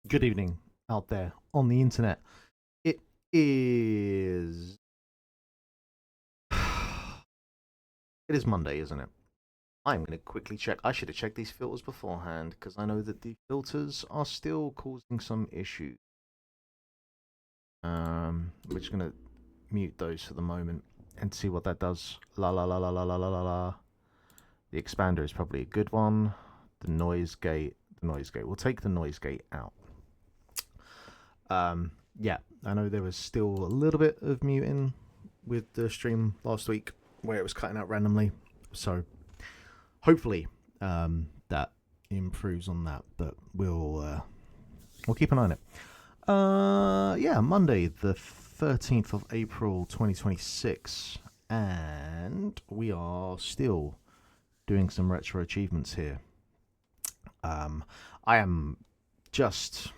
Good evening out there on the internet. It is. It is Monday, isn't it? I'm going to quickly check. I should have checked these filters beforehand because I know that the filters are still causing some issues. We're just going to mute those for the moment and see what that does. La la la la la la la la la. The expander is probably a good one. The noise gate. We'll take the noise gate out. Yeah, I know there was still a little bit of muting with the stream last week where it was cutting out randomly. So hopefully that improves on that, but we'll keep an eye on it. Yeah, Monday the 13th of April 2026, and we are still doing some retro achievements here. I am just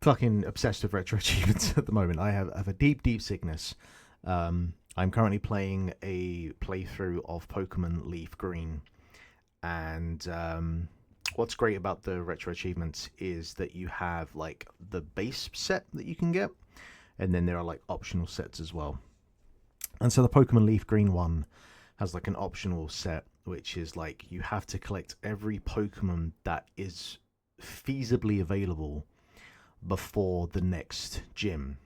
fucking obsessed with retro achievements at the moment. I have a deep sickness. I'm currently playing a playthrough of Pokemon Leaf Green, and what's great about the retro achievements is that you have like the base set that you can get, and then there are like optional sets as well. And so the Pokemon Leaf Green one has like an optional set, which is like you have to collect every Pokemon that is feasibly available before the next gym,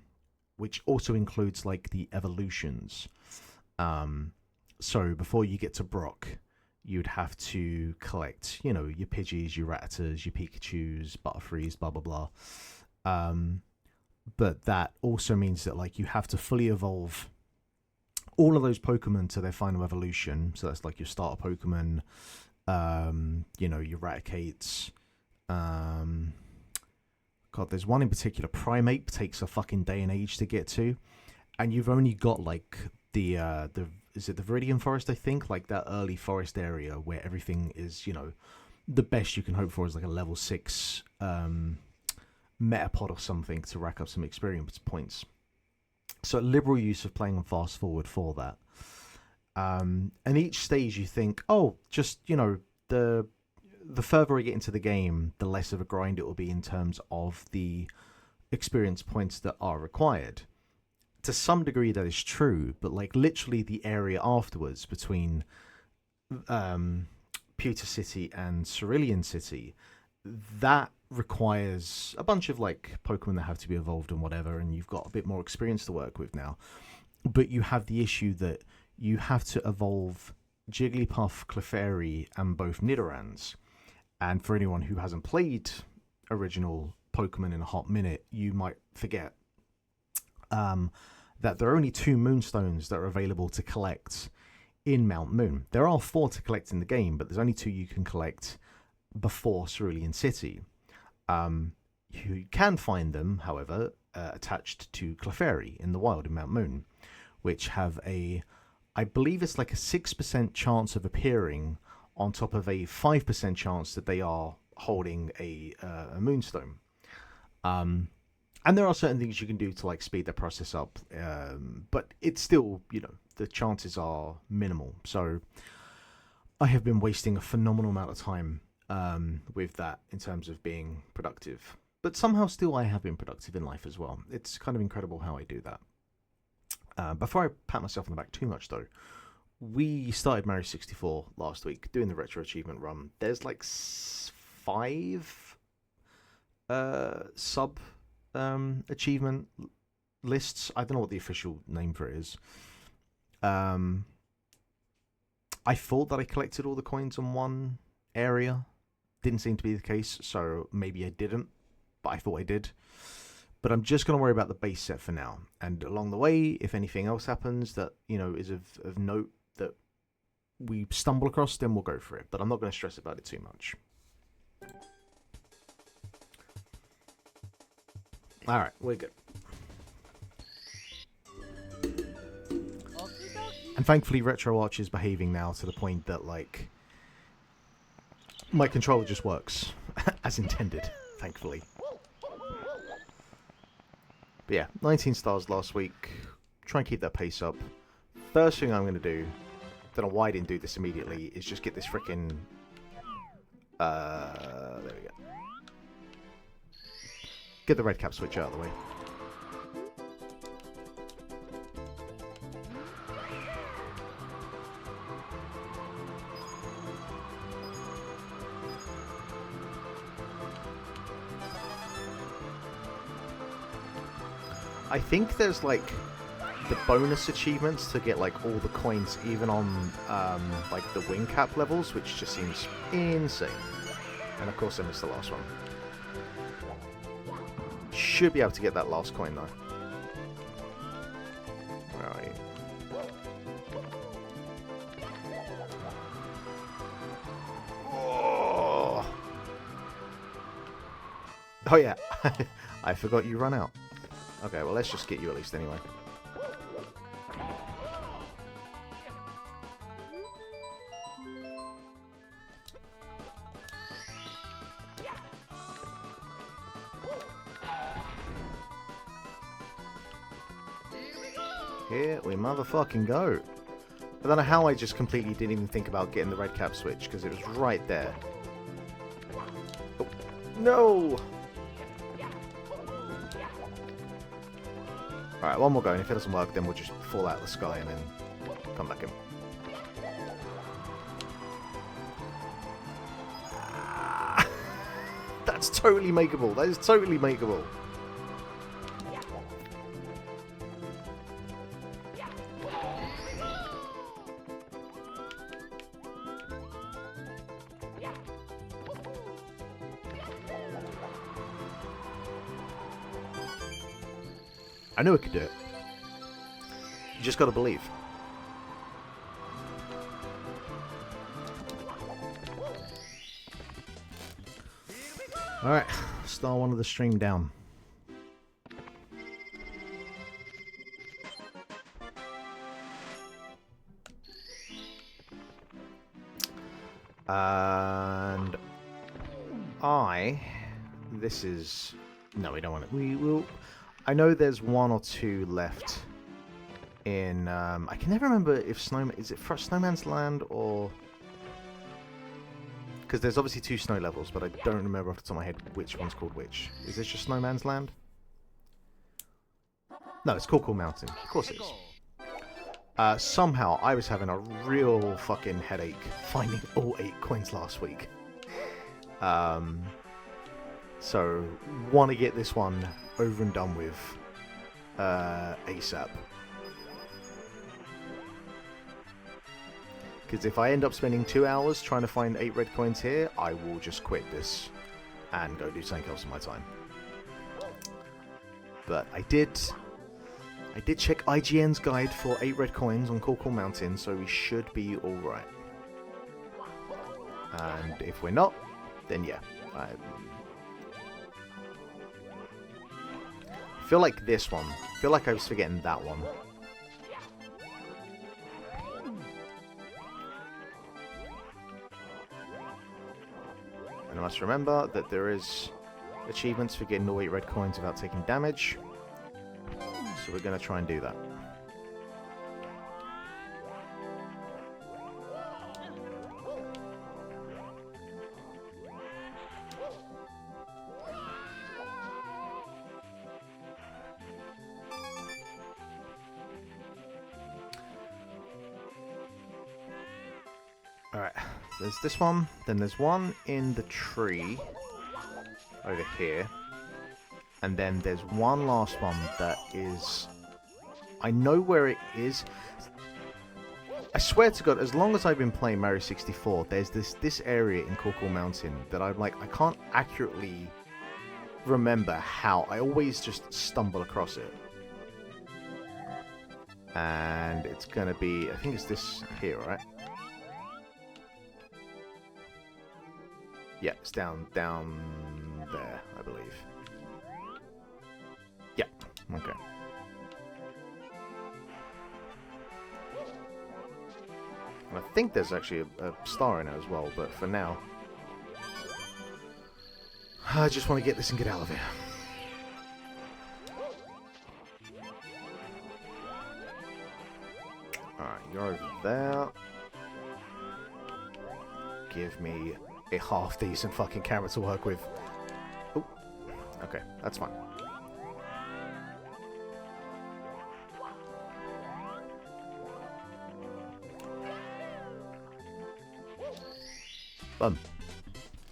which also includes like the evolutions. So before you get to Brock, you'd have to collect, your Pidgeys, your Rattatas, your Pikachus, Butterfrees, blah blah blah. But that also means that like you have to fully evolve all of those Pokemon to their final evolution. So that's like your starter Pokemon, your Raticates. God, there's one in particular. Primeape takes a fucking day and age to get to, and you've only got like the is it the Viridian Forest? I think like that early forest area where everything is the best you can hope for is like a level 6 Metapod or something to rack up some experience points. So liberal use of playing on fast forward for that. And each stage you think, oh, just the further we get into the game, the less of a grind it will be in terms of the experience points that are required. To some degree, that is true, but like literally the area afterwards between Pewter City and Cerulean City, that requires a bunch of like Pokemon that have to be evolved and whatever, and you've got a bit more experience to work with now. But you have the issue that you have to evolve Jigglypuff, Clefairy, and both Nidorans. And for anyone who hasn't played original Pokemon in a hot minute, you might forget that there are only 2 Moonstones that are available to collect in Mount Moon. There are 4 to collect in the game, but there's only 2 you can collect before Cerulean City. You can find them, however, attached to Clefairy in the wild in Mount Moon, which have I believe it's like a 6% chance of appearing on top of a 5% chance that they are holding a moonstone. And there are certain things you can do to like speed the process up, but it's still, the chances are minimal. So I have been wasting a phenomenal amount of time with that in terms of being productive. But somehow still I have been productive in life as well. It's kind of incredible how I do that. Before I pat myself on the back too much though, we started Mario 64 last week doing the retro achievement run. There's like 5 sub achievement lists. I don't know what the official name for it is. I thought that I collected all the coins in one area. Didn't seem to be the case, so maybe I didn't, but I thought I did. But I'm just going to worry about the base set for now. And along the way, if anything else happens that, is of note that we stumble across, then we'll go for it. But I'm not going to stress about it too much. Alright, we're good. And thankfully RetroArch is behaving now to the point that, like, my controller just works as intended, thankfully. But yeah, 19 stars last week. Try and keep that pace up. First thing I'm going to do, don't know why I didn't do this immediately, is just get this frickin'... there we go. Get the red cap switch out of the way. I think there's like the bonus achievements to get like all the coins even on like the wing cap levels, which just seems insane. And of course I missed the last one. Should be able to get that last coin though. Where are you? Oh yeah, I forgot you run out. Okay, well let's just get you at least anyway. Here we motherfucking go. I don't know how I just completely didn't even think about getting the red cap switch, because it was right there. Oh, no! Alright, one more go, and if it doesn't work, then we'll just fall out of the sky and then come back in. That's totally makeable. That is totally makeable. I knew I could do it. You just gotta believe. Alright, star one of the stream down. And this is, no, we don't want it. We will, I know there's 1 or 2 left in, I can never remember if is it Snowman's Land or, because there's obviously 2 snow levels, but I don't remember off the top of my head which one's called which. Is this just Snowman's Land? No, it's Cool Mountain. Of course it is. Somehow I was having a real fucking headache finding all 8 coins last week. So want to get this one over and done with ASAP. Because if I end up spending 2 hours trying to find 8 red coins here, I will just quit this and go do something else in my time. But I did check IGN's guide for 8 red coins on Cool Mountain, so we should be alright. And if we're not, then yeah. I feel like this one. I feel like I was forgetting that one. And I must remember that there is achievements for getting all 8 red coins without taking damage. So we're going to try and do that. Alright, there's this one, then there's one in the tree over here, and then there's one last one that is... I know where it is. I swear to God, as long as I've been playing Mario 64, there's this area in Corkle Mountain that I'm like, I can't accurately remember how. I always just stumble across it. And it's gonna be, I think it's this here, right? Yeah, it's down there, I believe. Yeah, okay. And I think there's actually a star in it as well, but for now, I just want to get this and get out of here. Alright, you're over there. Give me a half-decent fucking camera to work with. Oh, okay, that's fine. Boom.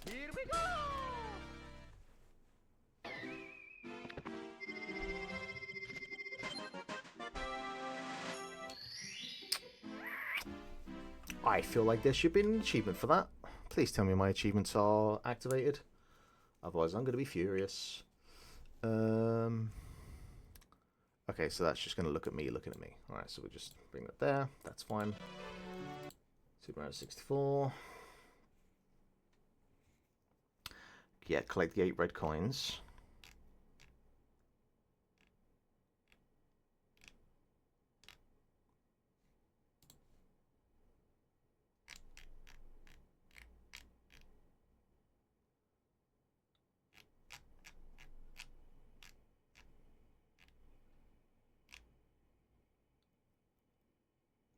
Here we go. I feel like there should be an achievement for that. Please tell me my achievements are activated. Otherwise, I'm going to be furious. Okay, so that's just going to look at me looking at me. Alright, so we'll just bring that there. That's fine. Super Mario 64. Yeah, collect the 8 red coins.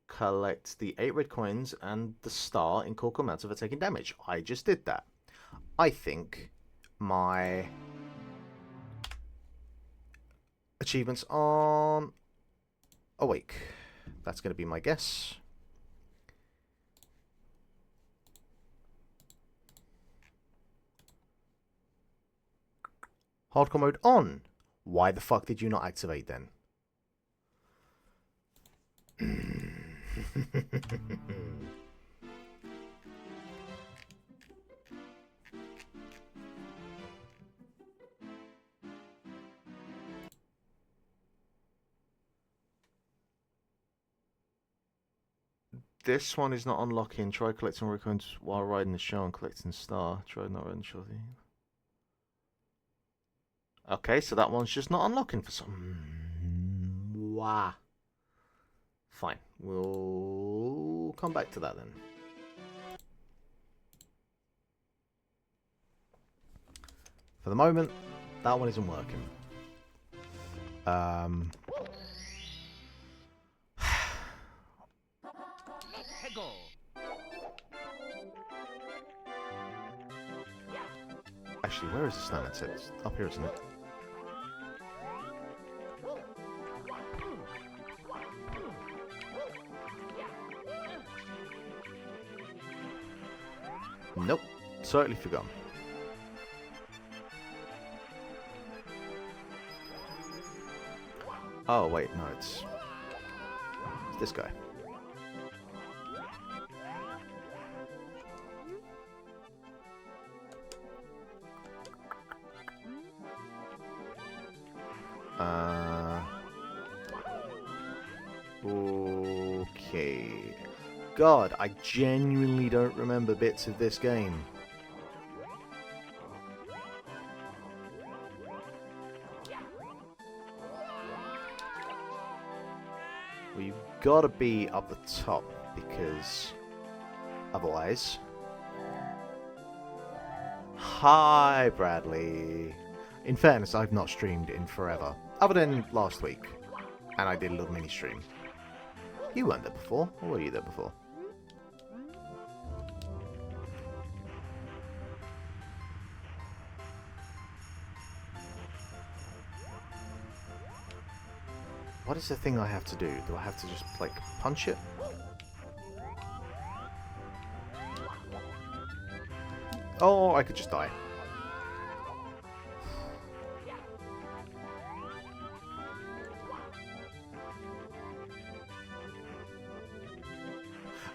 Collect the 8 red coins and the star in Corkle Mountain for taking damage. I just did that. I think my achievements on Awake. That's going to be my guess. Hardcore mode on. Why the fuck did you not activate then? This one is not unlocking. Try collecting records while riding the show and collecting star. Try not riding the show. Okay, so that one's just not unlocking for some... Wow. Fine. We'll come back to that then. For the moment, that one isn't working. Actually, where is the snowman? It's up here, isn't it? Nope. Totally forgotten. Oh, wait, no, it's this guy. Okay. God, I genuinely don't remember bits of this game. gotta be up the top because otherwise. Hi, Bradley. In fairness, I've not streamed in forever, other than last week, and I did a little mini stream. You weren't there before, or were you there before? What is the thing I have to do? Do I have to just, like, punch it? Oh, I could just die.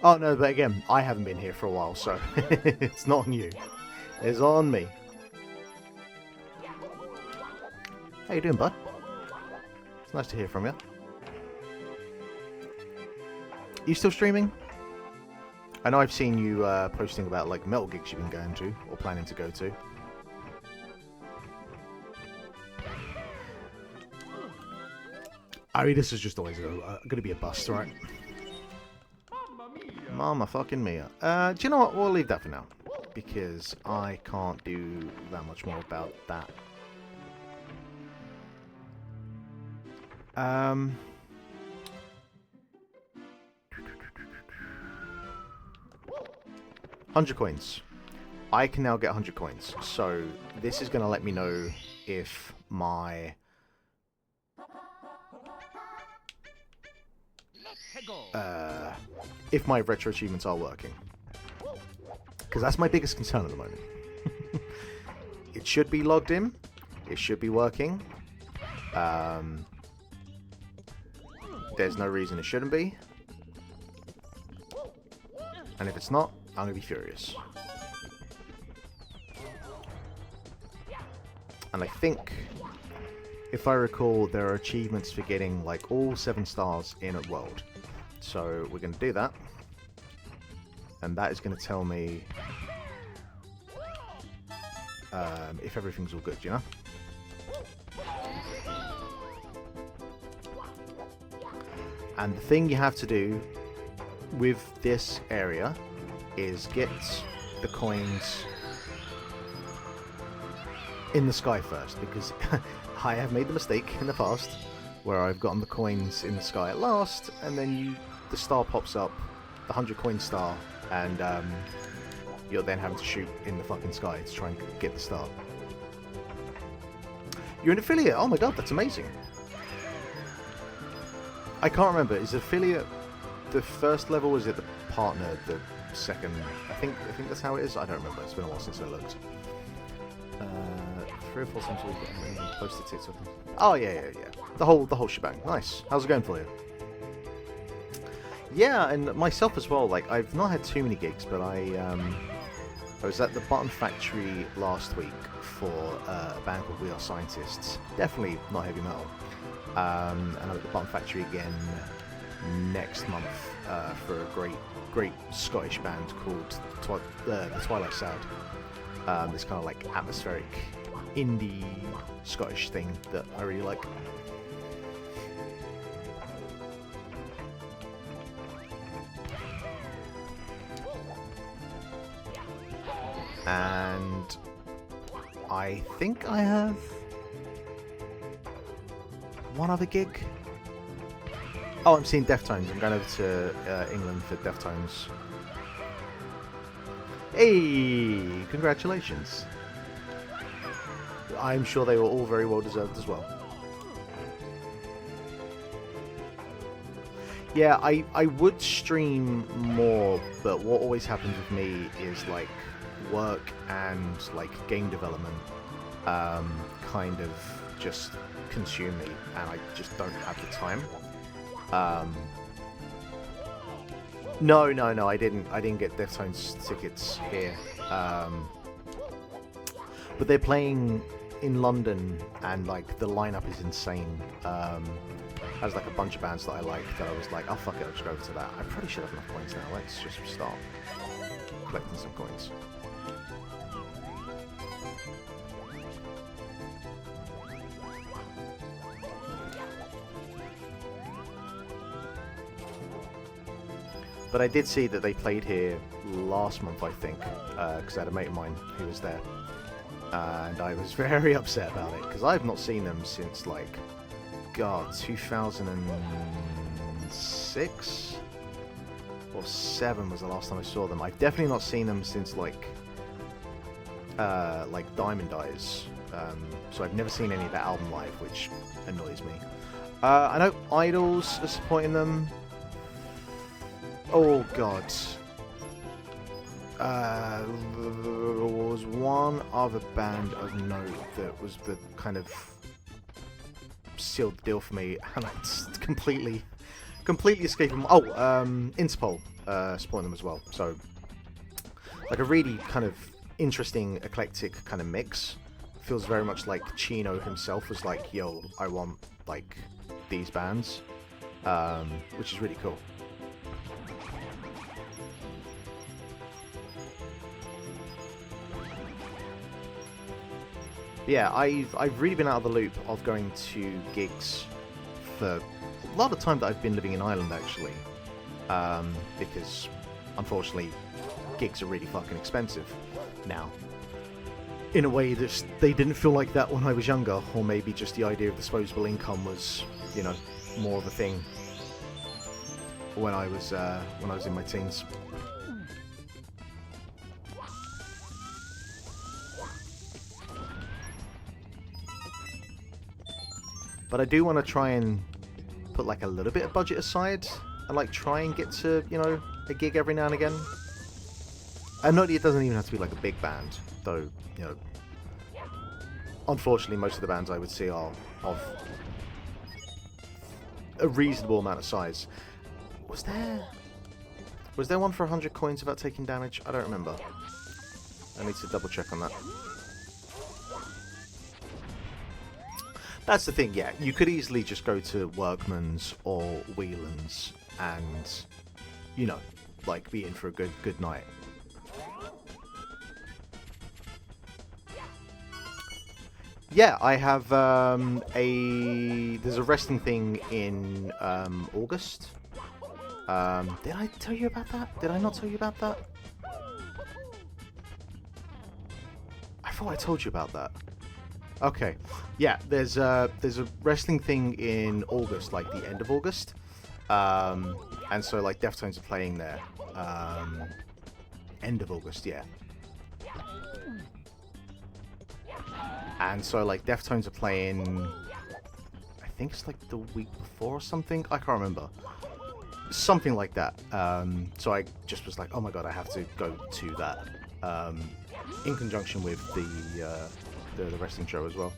Oh, no, but again, I haven't been here for a while, so it's not on you. It's on me. How you doing, bud? It's nice to hear from you. You still streaming? I know I've seen you posting about like metal gigs you've been going to or planning to go to. I mean, this is just always gonna be a bust, right? Mama fucking mia. Do you know what? We'll leave that for now because I can't do that much more about that. 100 coins. I can now get 100 coins. So this is going to let me know if my retro achievements are working. Because that's my biggest concern at the moment. It should be logged in. It should be working. There's no reason it shouldn't be. And if it's not, I'm going to be furious. And I think, if I recall, there are achievements for getting like all 7 stars in a world. So we're going to do that. And that is going to tell me if everything's all good, you know? And the thing you have to do with this area is get the coins in the sky first, because I have made the mistake in the past where I've gotten the coins in the sky at last, and then the star pops up, the 100 coin star, and you're then having to shoot in the fucking sky to try and get the star. You're an affiliate? Oh my god, that's amazing. I can't remember, is affiliate the first level, or is it the partner the second? I think that's how it is. I don't remember, it's been a while since I looked. 3 or 4 times a week and then post to TikTok. Oh yeah. The whole shebang. Nice. How's it going for you? Yeah, and myself as well. Like, I've not had too many gigs, but I was at the Button Factory last week for a band called We Are Scientists. Definitely not heavy metal. And I'm at the Button Factory again next month for a great Scottish band called the Twilight Sound. This kind of like atmospheric indie Scottish thing that I really like. And I think I have one other gig. Oh, I'm seeing Deftones. I'm going over to England for Deftones. Hey, congratulations. I'm sure they were all very well deserved as well. Yeah, I would stream more, but what always happens with me is like work and like game development kind of just consume me, and I just don't have the time. No, I didn't get Deftones tickets here. But they're playing in London, and like the lineup is insane. Has like a bunch of bands that I like that I was like, oh fuck it, I'll just go over to that. I probably should have enough coins now. Let's just start collecting some coins. But I did see that they played here last month, I think, because I had a mate of mine who was there. And I was very upset about it, because I've not seen them since, like, God, 2006? Or 7 was the last time I saw them. I've definitely not seen them since, like Diamond Eyes. So I've never seen any of that album live, which annoys me. I know Idols are supporting them. Oh God. There was one other band of note that was the kind of sealed the deal for me, and it's completely escaping them. Oh, Interpol supporting them as well. So, like a really kind of interesting, eclectic kind of mix. Feels very much like Chino himself was like, yo, I want like these bands, which is really cool. Yeah, I've really been out of the loop of going to gigs for a lot of time that I've been living in Ireland, actually, because unfortunately gigs are really fucking expensive now. In a way that they didn't feel like that when I was younger, or maybe just the idea of disposable income was, you know, more of a thing when I was in my teens. But I do want to try and put like a little bit of budget aside and like try and get to, you know, a gig every now and again. And not, it doesn't even have to be like a big band, though, you know. Unfortunately, most of the bands I would see are of a reasonable amount of size. Was there one for 100 coins about taking damage? I don't remember. I need to double check on that. That's the thing, yeah. You could easily just go to Workman's or Whelan's and, you know, like be in for a good night. Yeah, I have there's a wrestling thing in August. Did I tell you about that? Did I not tell you about that? I thought I told you about that. Okay, yeah, there's a wrestling thing in August, like the end of August, and so like Deftones are playing there. End of August, yeah. And so like Deftones are playing, I think it's like the week before or something. I can't remember. Something like that. So I just was like, oh my god, I have to go to that. In conjunction with the wrestling show as well.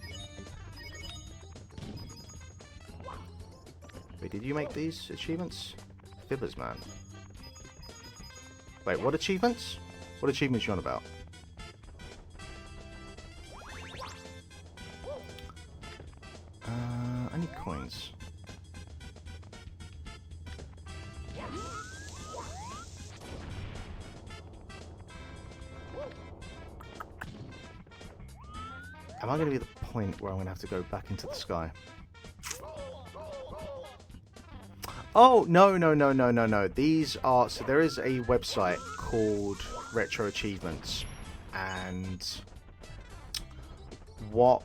Wait, did you make these achievements? Fibbers, man. Wait, what achievements? What achievements you on about? I need coins. Am I going to be at the point where I'm going to have to go back into the sky? Oh, no. These are... So there is a website called Retro Achievements. And what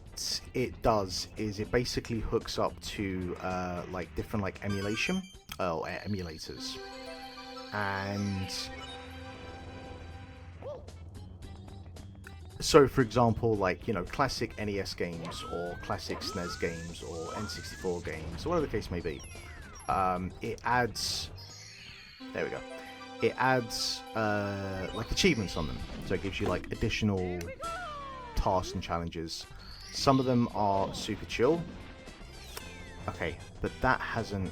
it does is it basically hooks up to like different like emulation. Oh, emulators. And... So, for example, like, you know, classic NES games or classic SNES games or N64 games, or whatever the case may be, it adds... There we go. It adds, like, achievements on them. So it gives you, like, additional tasks and challenges. Some of them are super chill. Okay, but that hasn't...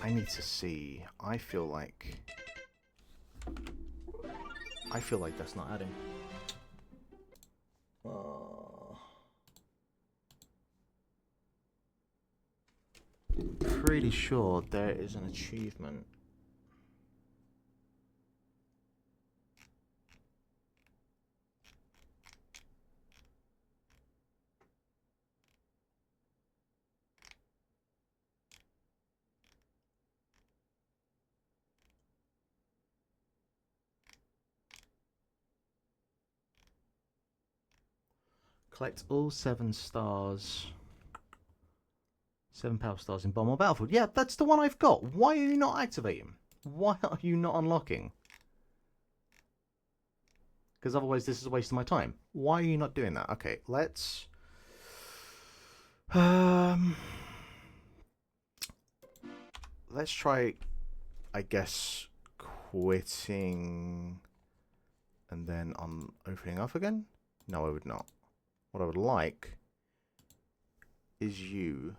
I need to see. I feel like that's not adding. Pretty sure there is an achievement. Collect all 7 stars. 7 power stars in bomb or battlefield. Yeah, that's the one I've got. Why are you not activating? Why are you not unlocking? Because otherwise this is a waste of my time. Why are you not doing that? Okay, let's... let's try, I guess, quitting and then opening up again? No, I would not. What I would like is you.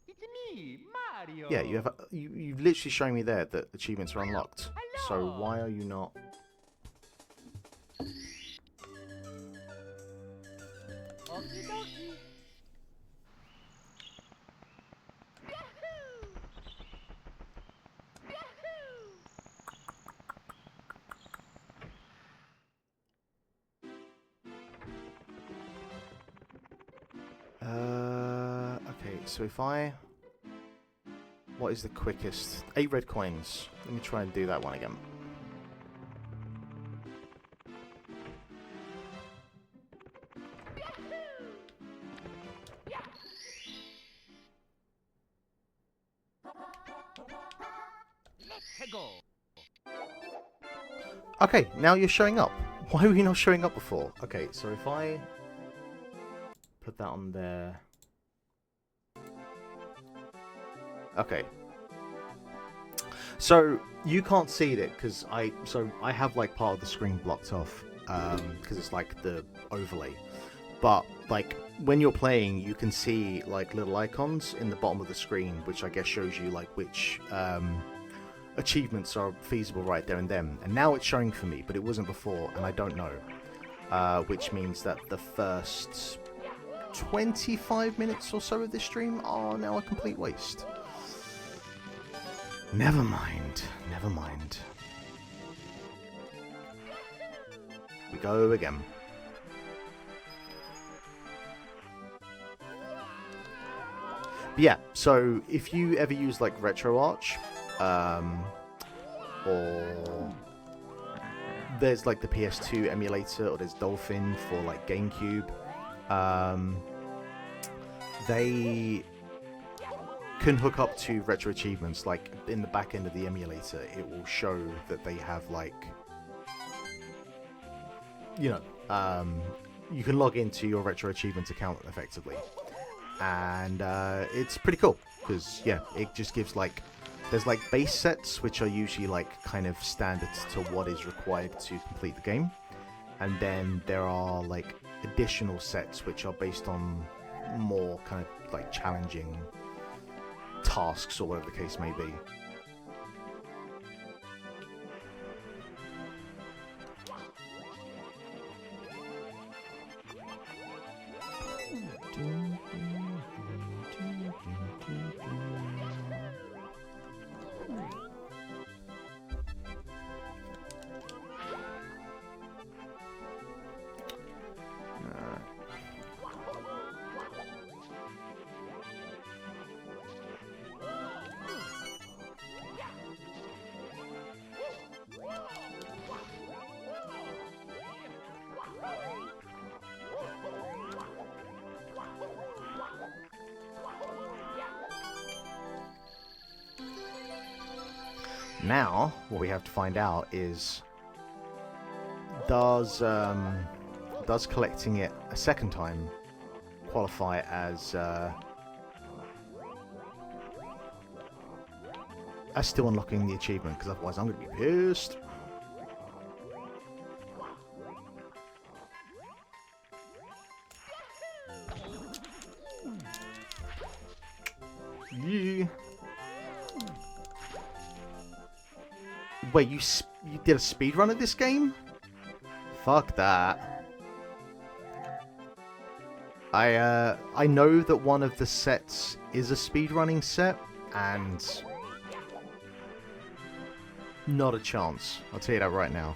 It's me, Mario. Yeah, you've literally shown me there that achievements are unlocked. Hello. So why are you not? Okie dokie. Okay, so if I... What is the quickest? 8 red coins. Let me try and do that one again. Let's go. Okay, now you're showing up. Why were you not showing up before? Okay, so if I put that on there... Okay. So you can't see it because I have like part of the screen blocked off because it's like the overlay. But like when you're playing, you can see like little icons in the bottom of the screen, which I guess shows you like which achievements are feasible right there and then. And now it's showing for me, but it wasn't before, and I don't know. Which means that the first 25 minutes or so of this stream are now a complete waste. Never mind. Never mind. We go again. But yeah, so if you ever use like RetroArch, or there's like the PS2 emulator, or there's Dolphin for like GameCube, they can hook up to retro achievements. Like in the back end of the emulator, it will show that they have like, you know, you can log into your retro achievements account effectively, and it's pretty cool because yeah, it just gives like, there's like base sets which are usually like kind of standard to what is required to complete the game, and then there are like additional sets which are based on more kind of like challenging tasks or whatever the case may be. Now, what we have to find out is, does collecting it a second time qualify as still unlocking the achievement? Because otherwise I'm going to be pissed. Yeah. Wait, you did a speedrun of this game? Fuck that. I know that one of the sets is a speedrunning set, and not a chance. I'll tell you that right now.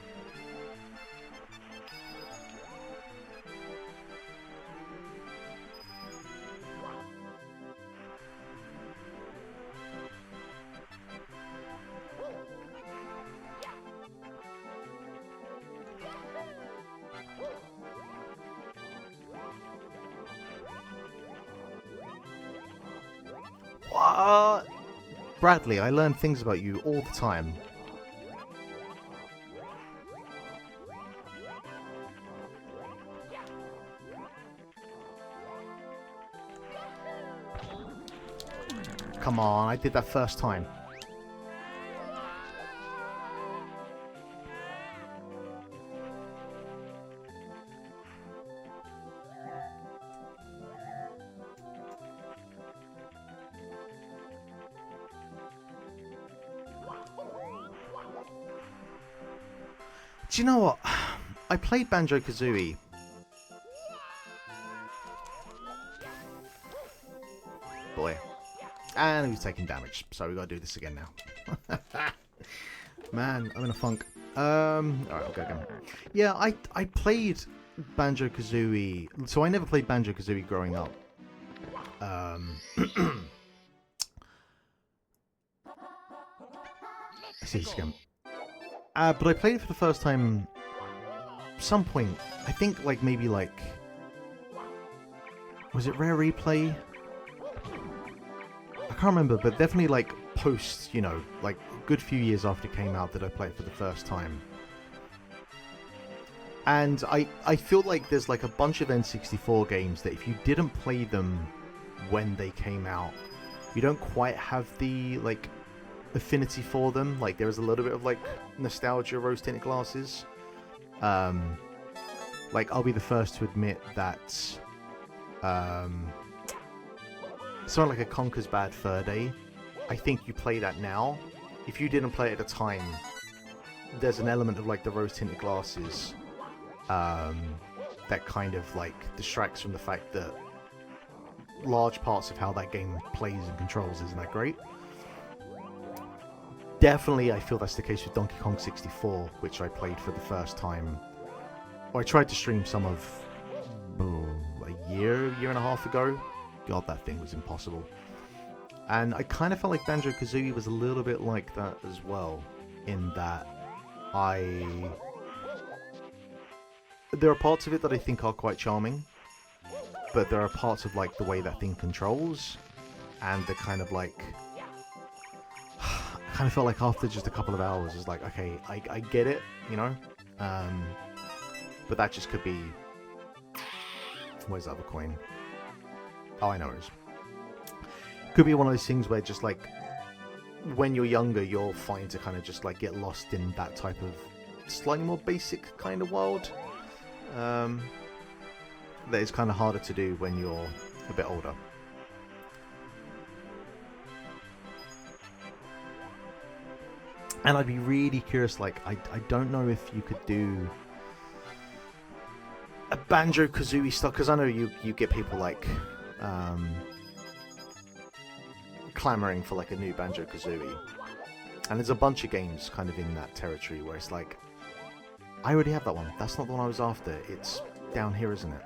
Bradley, I learn things about you all the time. Come on, I did that first time. Do you know what? I played Banjo-Kazooie. Boy. And he's taking damage, so we gotta do this again now. Man, I'm in a funk. Alright, I'll go again. Yeah, I played Banjo-Kazooie. So I never played Banjo-Kazooie growing up. Let's see this again. But I played it for the first time some point. I think like maybe like... Was it Rare Replay? I can't remember, but definitely like post, you know, like a good few years after it came out that I played it for the first time. And I feel like there's like a bunch of N64 games that if you didn't play them when they came out, you don't quite have the like affinity for them. Like there is a little bit of like nostalgia, rose-tinted glasses. Like I'll be the first to admit that something like a Conker's Bad Fur Day, I think you play that now. If you didn't play it at the time, there's an element of like the rose-tinted glasses that kind of like distracts from the fact that large parts of how that game plays and controls isn't that great. Definitely, I feel that's the case with Donkey Kong 64, which I played for the first time. Or I tried to stream some of a year and a half ago. God, that thing was impossible. And I kind of felt like Banjo-Kazooie was a little bit like that as well, in that there are parts of it that I think are quite charming, but there are parts of like the way that thing controls, and the kind of like... I kind of felt like after just a couple of hours, it's like, okay, I get it, you know? But that just could be... Where's the other coin? Oh, I know it is. Could be one of those things where just like when you're younger, you're fine to kind of just like get lost in that type of slightly more basic kind of world. That is kind of harder to do when you're a bit older. And I'd be really curious, like, I don't know if you could do a Banjo-Kazooie stuff, because I know you get people like clamoring for like a new Banjo-Kazooie, and there's a bunch of games kind of in that territory where it's like, I already have that one, that's not the one I was after, it's down here, isn't it?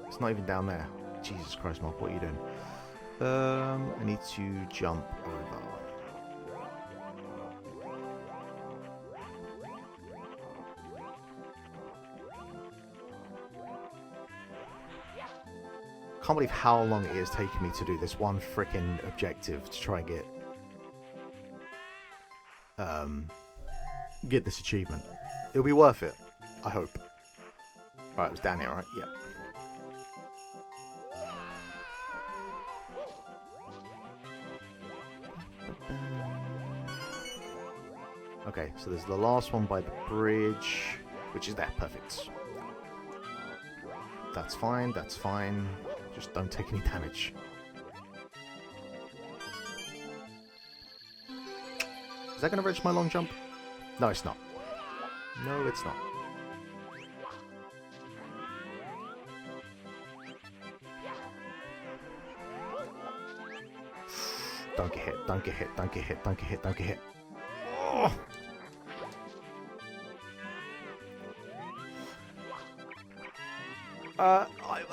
It's not even down there. Jesus Christ, Mark, what are you doing? I need to jump over. Can't believe how long it has taken me to do this one frickin' objective to try and get this achievement. It'll be worth it, I hope. Right, it was down here, right? Yep. Okay, so there's the last one by the bridge, which is there, perfect. That's fine, that's fine. Just don't take any damage. Is that going to reach my long jump? No, it's not. No, it's not. Don't get hit, don't get hit, don't get hit, don't get hit, don't get hit. Oh!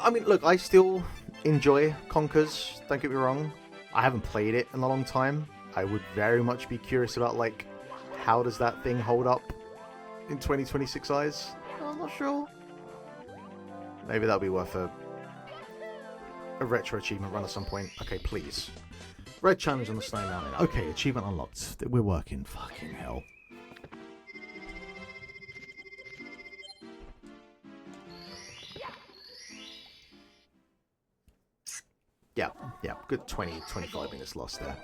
I mean, look, I still enjoy Conkers, don't get me wrong. I haven't played it in a long time. I would very much be curious about, like, how does that thing hold up in 2026 eyes? I'm not sure. Maybe that'll be worth a a retro achievement run at some point. Okay, please. Red challenge on the Snow Mountain. Okay, achievement unlocked. We're working. Fucking hell. Yeah, good 20, 25 minutes lost there.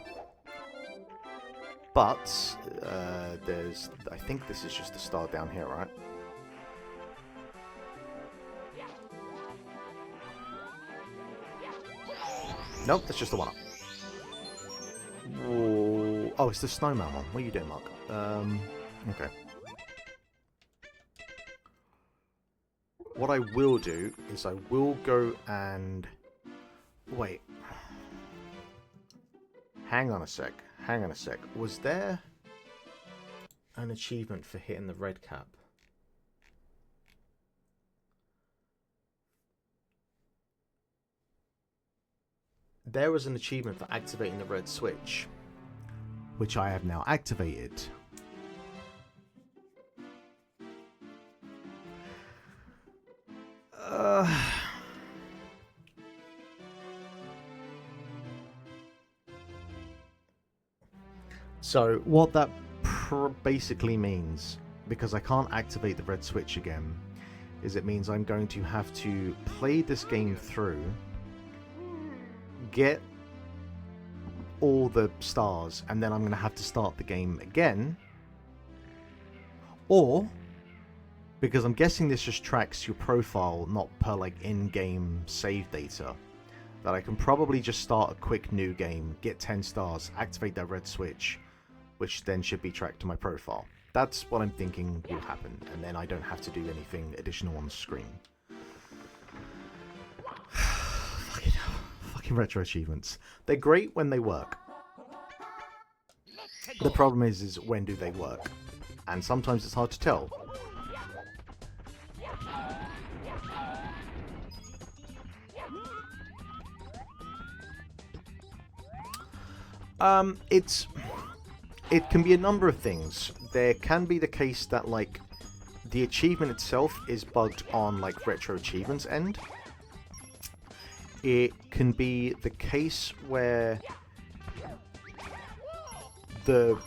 But, I think this is just the star down here, right? Nope, that's just the one up. Whoa. Oh, it's the snowman one. What are you doing, Mark? Okay. What I will do is I will go and... Wait. Hang on a sec. Was there an achievement for hitting the red cap? There was an achievement for activating the red switch, which I have now activated. So what that basically means, because I can't activate the red switch again, is it means I'm going to have to play this game through, get all the stars, and then I'm going to have to start the game again. Or, because I'm guessing this just tracks your profile, not per like in-game save data, that I can probably just start a quick new game, get 10 stars, activate that red switch, which then should be tracked to my profile. That's what I'm thinking will happen, and then I don't have to do anything additional on the screen. Fucking retro achievements. They're great when they work. The problem is when do they work? And sometimes it's hard to tell. It can be a number of things. There can be the case that like the achievement itself is bugged on like retro achievements end. It can be the case where the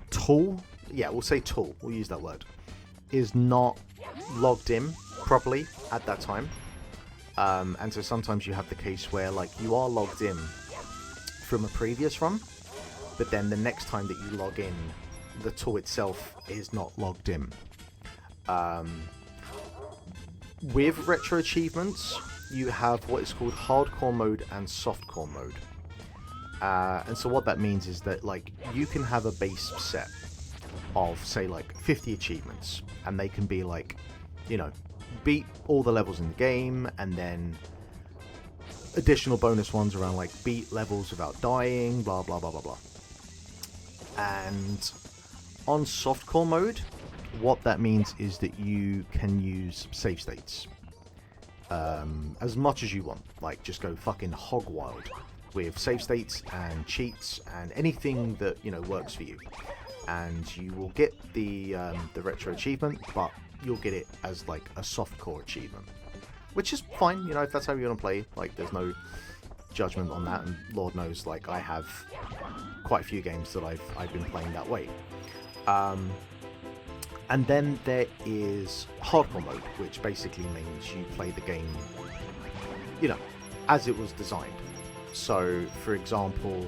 tool, yeah, we'll say tool, we'll use that word, is not logged in properly at that time. And so sometimes you have the case where like you are logged in from a previous run, but then the next time that you log in, the tool itself is not logged in. With retro achievements, you have what is called hardcore mode and softcore mode. And so what that means is that like you can have a base set of say like 50 achievements, and they can be like, you know, beat all the levels in the game, and then additional bonus ones around like beat levels without dying, blah blah blah blah blah. And on softcore mode, what that means is that you can use save states as much as you want. Like just go fucking hog wild with save states and cheats and anything that, you know, works for you, and you will get the retro achievement, but you'll get it as like a softcore achievement, which is fine, you know, if that's how you want to play. Like there's no judgment on that, and Lord knows like I have quite a few games that I've been playing that way. And then there is hardcore mode, which basically means you play the game, you know, as it was designed. So for example,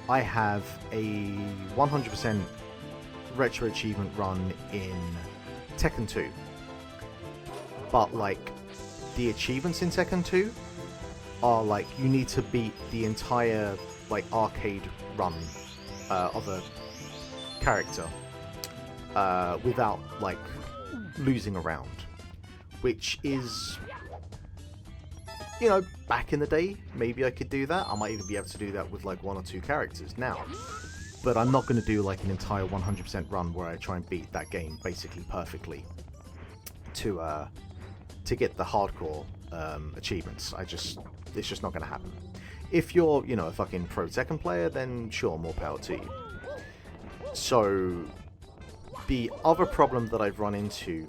I have a 100% retro achievement run in Tekken 2, but like the achievements in Tekken 2 are like you need to beat the entire like arcade run of a character without like losing a round, which is, you know, back in the day maybe I could do that. I might even be able to do that with like one or two characters now, but I'm not going to do like an entire 100% run where I try and beat that game basically perfectly to get the hardcore achievements. It's just not going to happen. If you're, you know, a fucking pro Tekken player, then sure, more power to you. So the other problem that I've run into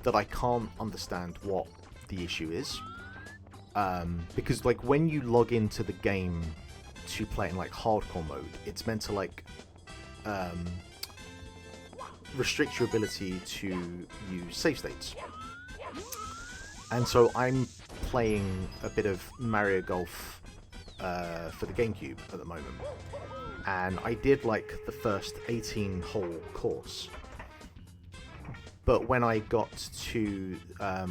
that I can't understand what the issue is. Because like when you log into the game to play in like hardcore mode, it's meant to like restrict your ability to use save states. And so I'm playing a bit of Mario Golf for the GameCube at the moment, and I did like the first 18-hole course. But when I got to,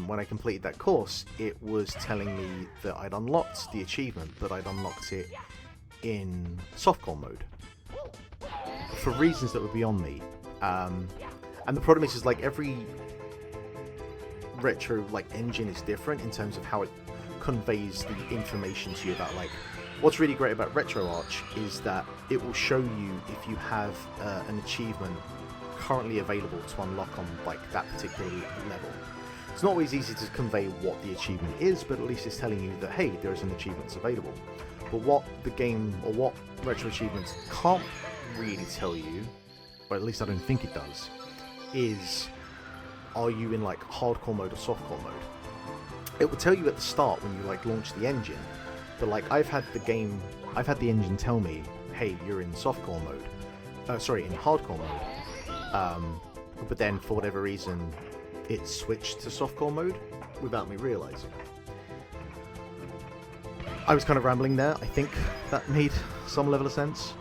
when I completed that course, it was telling me that I'd unlocked the achievement, but I'd unlocked it in softcore mode for reasons that were beyond me. And the problem is like every retro like engine is different in terms of how it conveys the information to you about like what's really great about RetroArch is that it will show you if you have an achievement currently available to unlock on like that particular level. It's not always easy to convey what the achievement is, but at least it's telling you that hey, there is an achievement that's available. But what the game or what retro achievements can't really tell you, or at least I don't think it does, is are you in like hardcore mode or softcore mode? It will tell you at the start when you like launch the engine, but like I've had the engine tell me, hey, you're in softcore mode, in hardcore mode. But then for whatever reason, it switched to softcore mode without me realizing. I was kind of rambling there. I think that made some level of sense.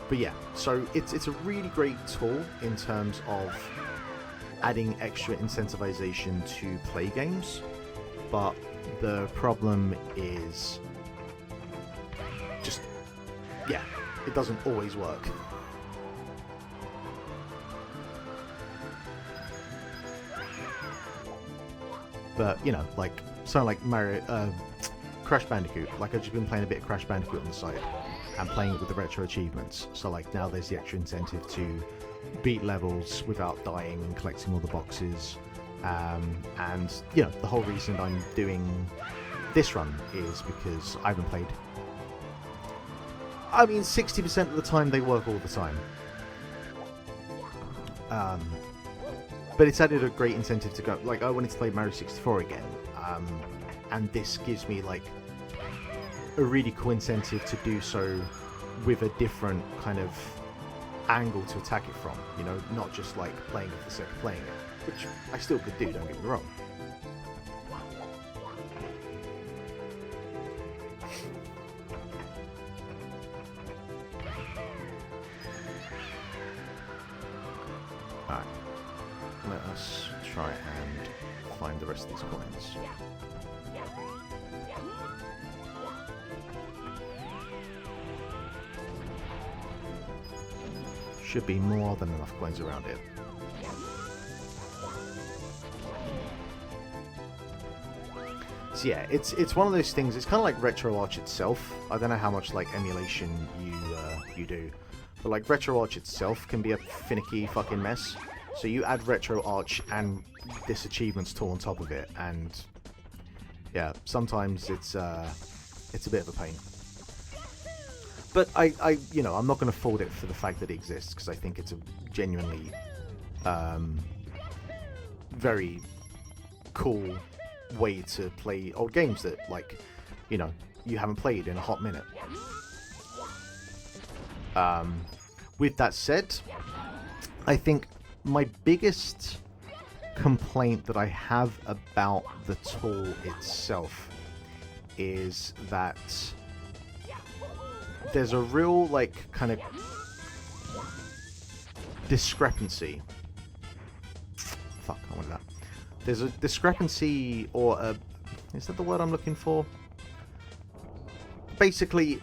But yeah, so it's a really great tool in terms of adding extra incentivization to play games, but the problem is just, yeah, it doesn't always work. But, you know, like, something like Mario, Crash Bandicoot, like I've just been playing a bit of Crash Bandicoot on the side, and playing it with the retro achievements, so like now there's the extra incentive to beat levels without dying and collecting all the boxes, and you know, the whole reason I'm doing this run is because I haven't played, I mean 60% of the time they work all the time, but it's added a great incentive to go, like I wanted to play Mario 64 again, and this gives me like a really cool incentive to do so with a different kind of angle to attack it from, you know, not just like playing it for the sake of playing it, which I still could do, don't get me wrong. Alright, let us try and find the rest of these coins. Should be more than enough coins around it. So yeah, it's one of those things. It's kind of like RetroArch itself. I don't know how much like emulation you do, but like RetroArch itself can be a finicky fucking mess. So you add RetroArch and this achievements tool on top of it, and yeah, sometimes it's a bit of a pain. But I you know, I'm not going to fault it for the fact that it exists, because I think it's a genuinely very cool way to play old games that, like, you know, you haven't played in a hot minute. With that said, I think my biggest complaint that I have about the tool itself is that there's a real, like, kind of discrepancy. Fuck, I wanted that. There's a discrepancy, or a... is that the word I'm looking for? Basically,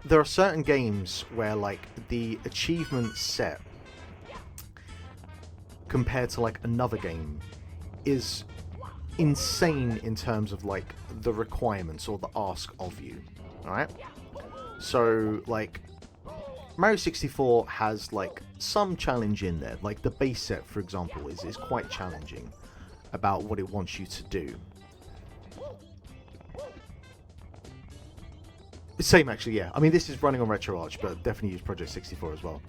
there are certain games where, like, the achievement set compared to, like, another game is insane in terms of, like, the requirements or the ask of you. Alright? So, like, Mario 64 has, like, some challenge in there. Like, the base set, for example, is quite challenging about what it wants you to do. Same, actually, yeah. I mean, this is running on RetroArch, but definitely use Project 64 as well.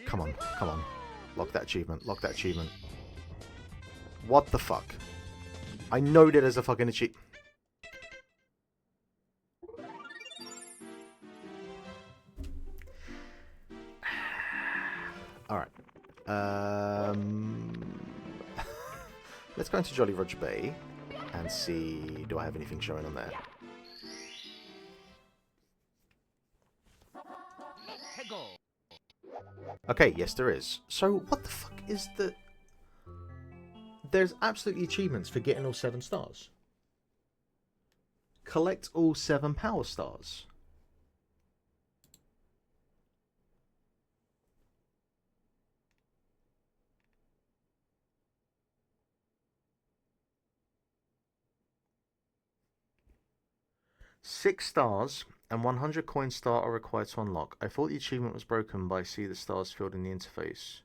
Come on, come on. Lock that achievement, lock that achievement. What the fuck? I know that there's a fucking achievement. Alright. Let's go into Jolly Roger Bay and see, do I have anything showing on there? Okay, yes there is. So, what the fuck is the... There's absolutely achievements for getting all 7 stars. Collect all 7 power stars. Six stars and 100 coin star are required to unlock. I thought the achievement was broken, but I see the stars filled in the interface.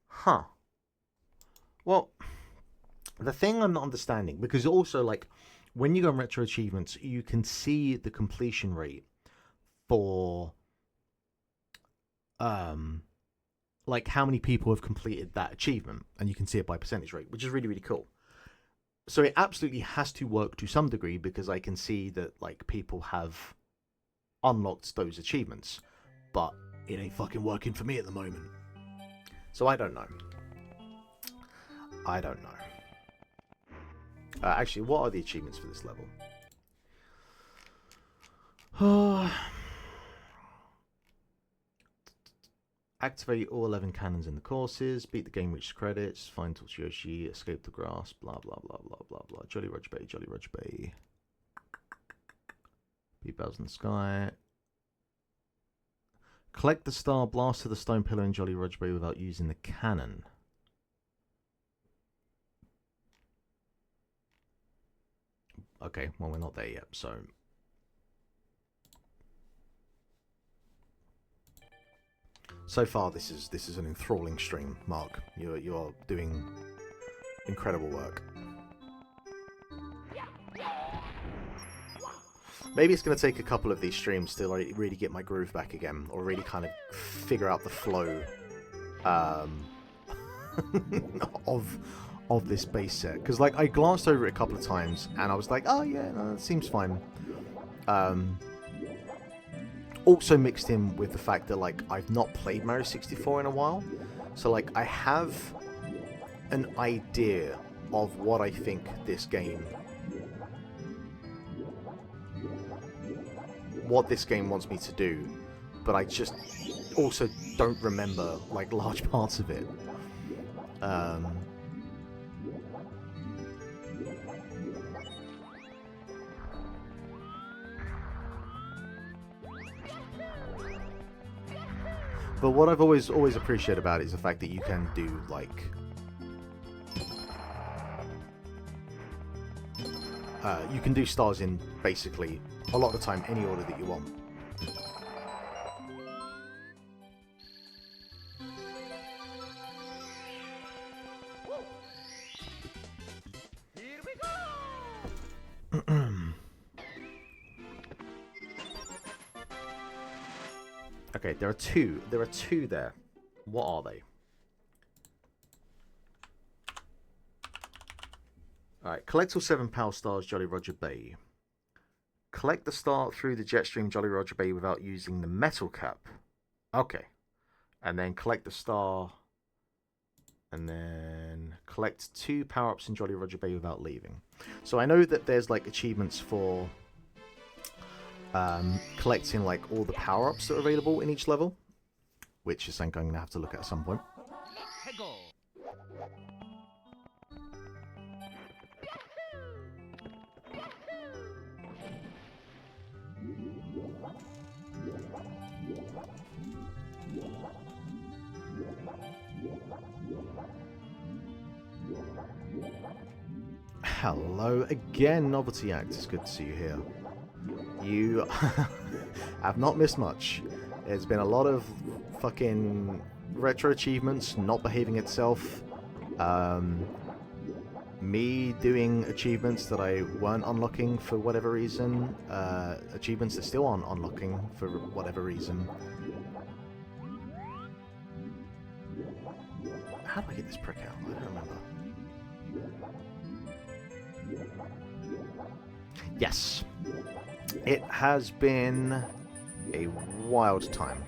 Huh. Well, the thing I'm not understanding, because also, like, when you go on retro achievements, you can see the completion rate for, like, how many people have completed that achievement, and you can see it by percentage rate, which is really, really cool. So it absolutely has to work to some degree, because I can see that, like, people have unlocked those achievements, but it ain't fucking working for me at the moment. So I don't know. I don't know. Actually, what are the achievements for this level? Activate all 11 cannons in the courses, beat the game reach credits, find Yoshi, escape the grass, blah blah blah blah blah blah. Jolly Roger Bay, Jolly Roger Bay. Beat bells in the sky. Collect the star, blast to the stone pillar in Jolly Roger Bay without using the cannon. Okay, well we're not there yet, so... So far, this is an enthralling stream, Mark. You are doing incredible work. Maybe it's going to take a couple of these streams to like, really get my groove back again, or really kind of figure out the flow of this base set. Because like I glanced over it a couple of times, and I was like, oh yeah, no, that seems fine. Also mixed in with the fact that like I've not played Mario 64 in a while, so like I have an idea of what I think this game, wants me to do, but I just also don't remember like large parts of it. But what I've always appreciated about it is the fact that you can do like you can do stars in basically a lot of the time any order that you want. Here we go. Okay, there are two there. What are they? Alright, collect all 7 power stars, Jolly Roger Bay. Collect the star through the jet stream, Jolly Roger Bay, without using the metal cap. Okay. And then collect the star. And then collect 2 power-ups in Jolly Roger Bay without leaving. So I know that there's like achievements for collecting like all the power-ups that are available in each level, which is something I'm going to have to look at some point. Hello again, Novelty Act. It's good to see you here. You have not missed much. There's been a lot of fucking retro achievements not behaving itself. me doing achievements that I weren't unlocking for whatever reason, achievements that still aren't unlocking for whatever reason. How do I get this prick out? I don't remember. Yes. It has been a wild time.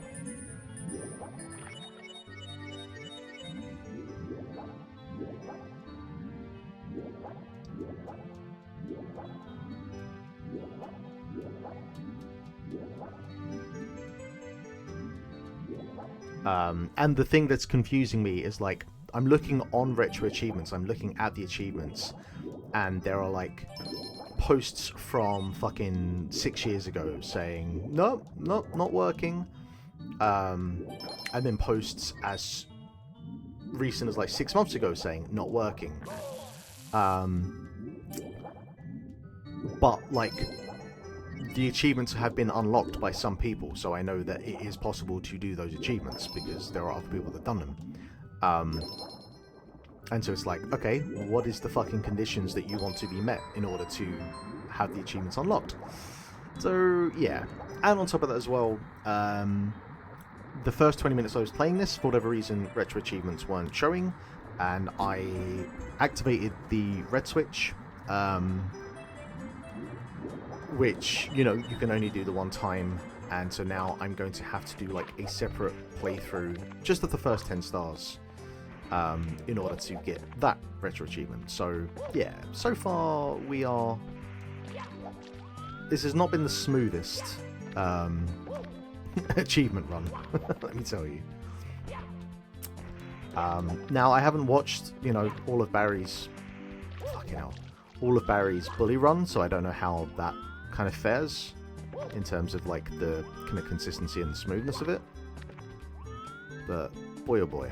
And the thing that's confusing me is, like, I'm looking on retro achievements, I'm looking at the achievements, and there are, like, posts from fucking 6 years ago saying, nope, not working. And then posts as recent as, like, 6 months ago saying, not working. But, like, the achievements have been unlocked by some people, so I know that it is possible to do those achievements because there are other people that have done them. And so it's like, okay, what is the fucking conditions that you want to be met in order to have the achievements unlocked? So, yeah. And on top of that as well, the first 20 minutes I was playing this, for whatever reason, retro achievements weren't showing, and I activated the red switch, which, you know, you can only do the one time, and so now I'm going to have to do, like, a separate playthrough just of the first 10 stars in order to get that retro achievement. So, yeah, so far we are... This has not been the smoothest achievement run, let me tell you. Now, I haven't watched, you know, all of Barry's... Fucking hell. All of Barry's bully run, so I don't know how that kind of fares in terms of, like, the kind of consistency and smoothness of it. But, boy oh boy.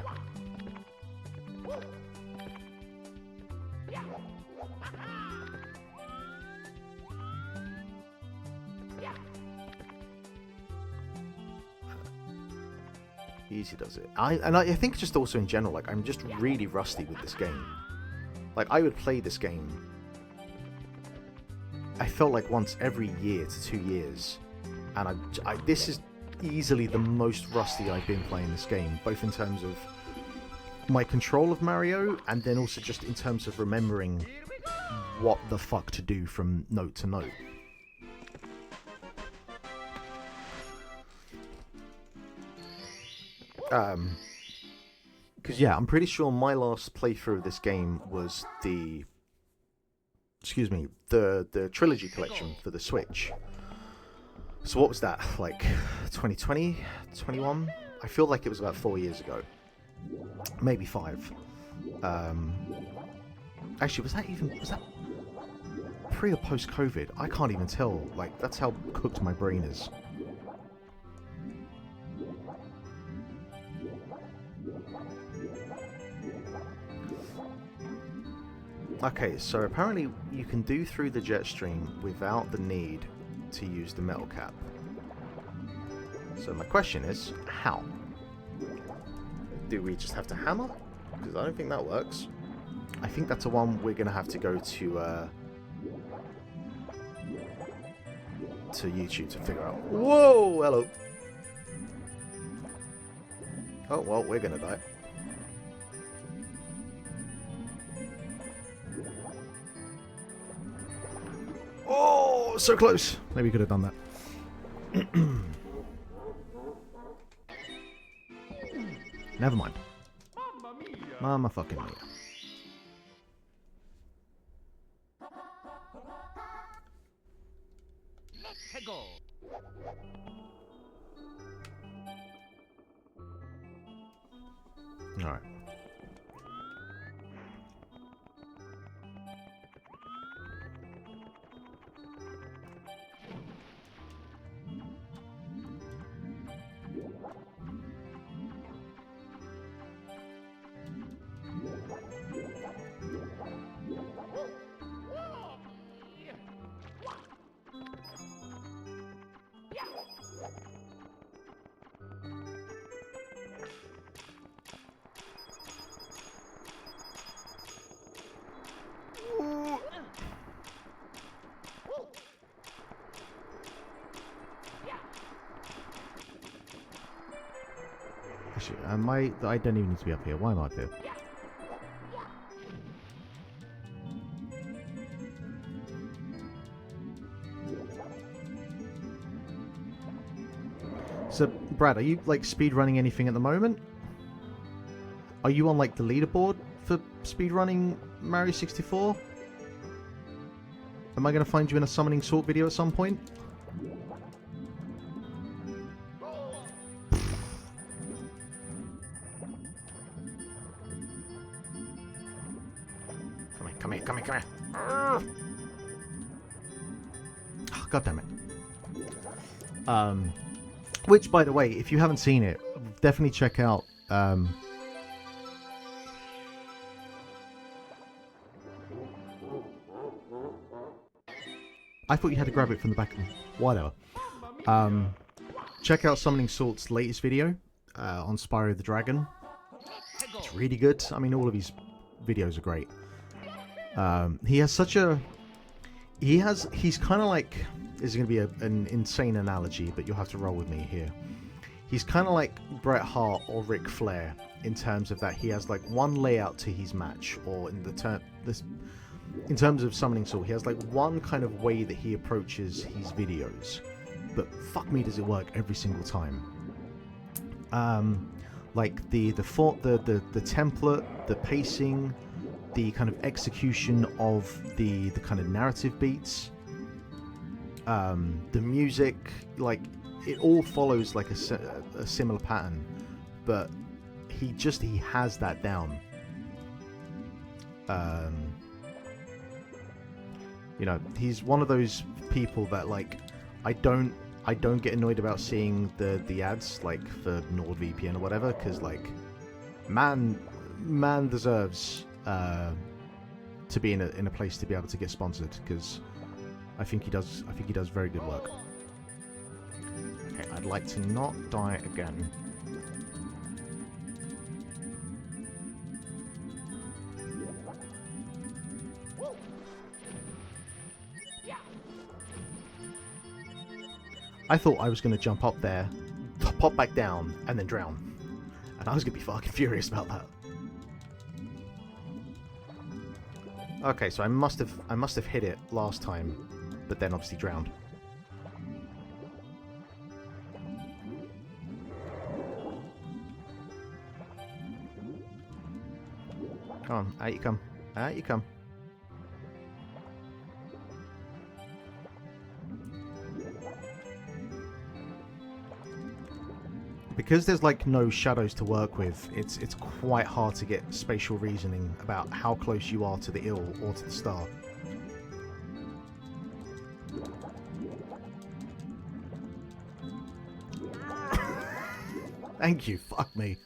Easy does it. I think just also in general, like, I'm just really rusty with this game. Like, I would play this game, I felt like once every year to 2 years, and this is easily the most rusty I've been playing this game, both in terms of my control of Mario, and then also just in terms of remembering what the fuck to do from note to note. Because, yeah, I'm pretty sure my last playthrough of this game was the trilogy collection for the Switch. So what was that, like 2020, 21? I feel like it was about 4 years ago, maybe 5. Actually, was that pre or post COVID? I can't even tell. Like, that's how cooked my brain is. Okay, so apparently you can do through the jet stream without the need to use the metal cap. So my question is, how? Do we just have to hammer? Because I don't think that works. I think that's the one we're going to have to go to YouTube to figure out. Whoa, hello. Oh, well, we're going to die. Oh, so close. Maybe we could have done that. Never mind. Mama fucking mia. Let's go. All right. Actually, I don't even need to be up here. Why am I up here? So, Brad, are you like speedrunning anything at the moment? Are you on like the leaderboard for speedrunning Mario 64? Am I going to find you in a summoning sword video at some point? Come here, come here, come here. Oh, God damn it. Which, by the way, if you haven't seen it, definitely check out. I thought you had to grab it from the back. Whatever. Check out Summoning Salt's latest video on Spyro the Dragon. It's really good. I mean, all of his videos are great. He has such a... He's kind of like... This is going to be an insane analogy, but you'll have to roll with me here. He's kind of like Bret Hart or Ric Flair in terms of that he has like one layout to his match, or in terms of Summoning Salt, he has like one kind of way that he approaches his videos. But fuck me, does it work every single time. Like the template, the pacing, the kind of execution of the kind of narrative beats, the music, like it all follows like a similar pattern, but he has that down. You know, he's one of those people that like I don't get annoyed about seeing the ads like for NordVPN or whatever, because like man deserves to be in a place to be able to get sponsored, because I think he does very good work. Okay, I'd like to not die again. I thought I was going to jump up there, pop back down, and then drown. And I was going to be fucking furious about that. Okay, so I must have hit it last time, but then obviously drowned. Come on, out you come. Out you come. Because there's like no shadows to work with, it's quite hard to get spatial reasoning about how close you are to the ill or to the star. Thank you, fuck me.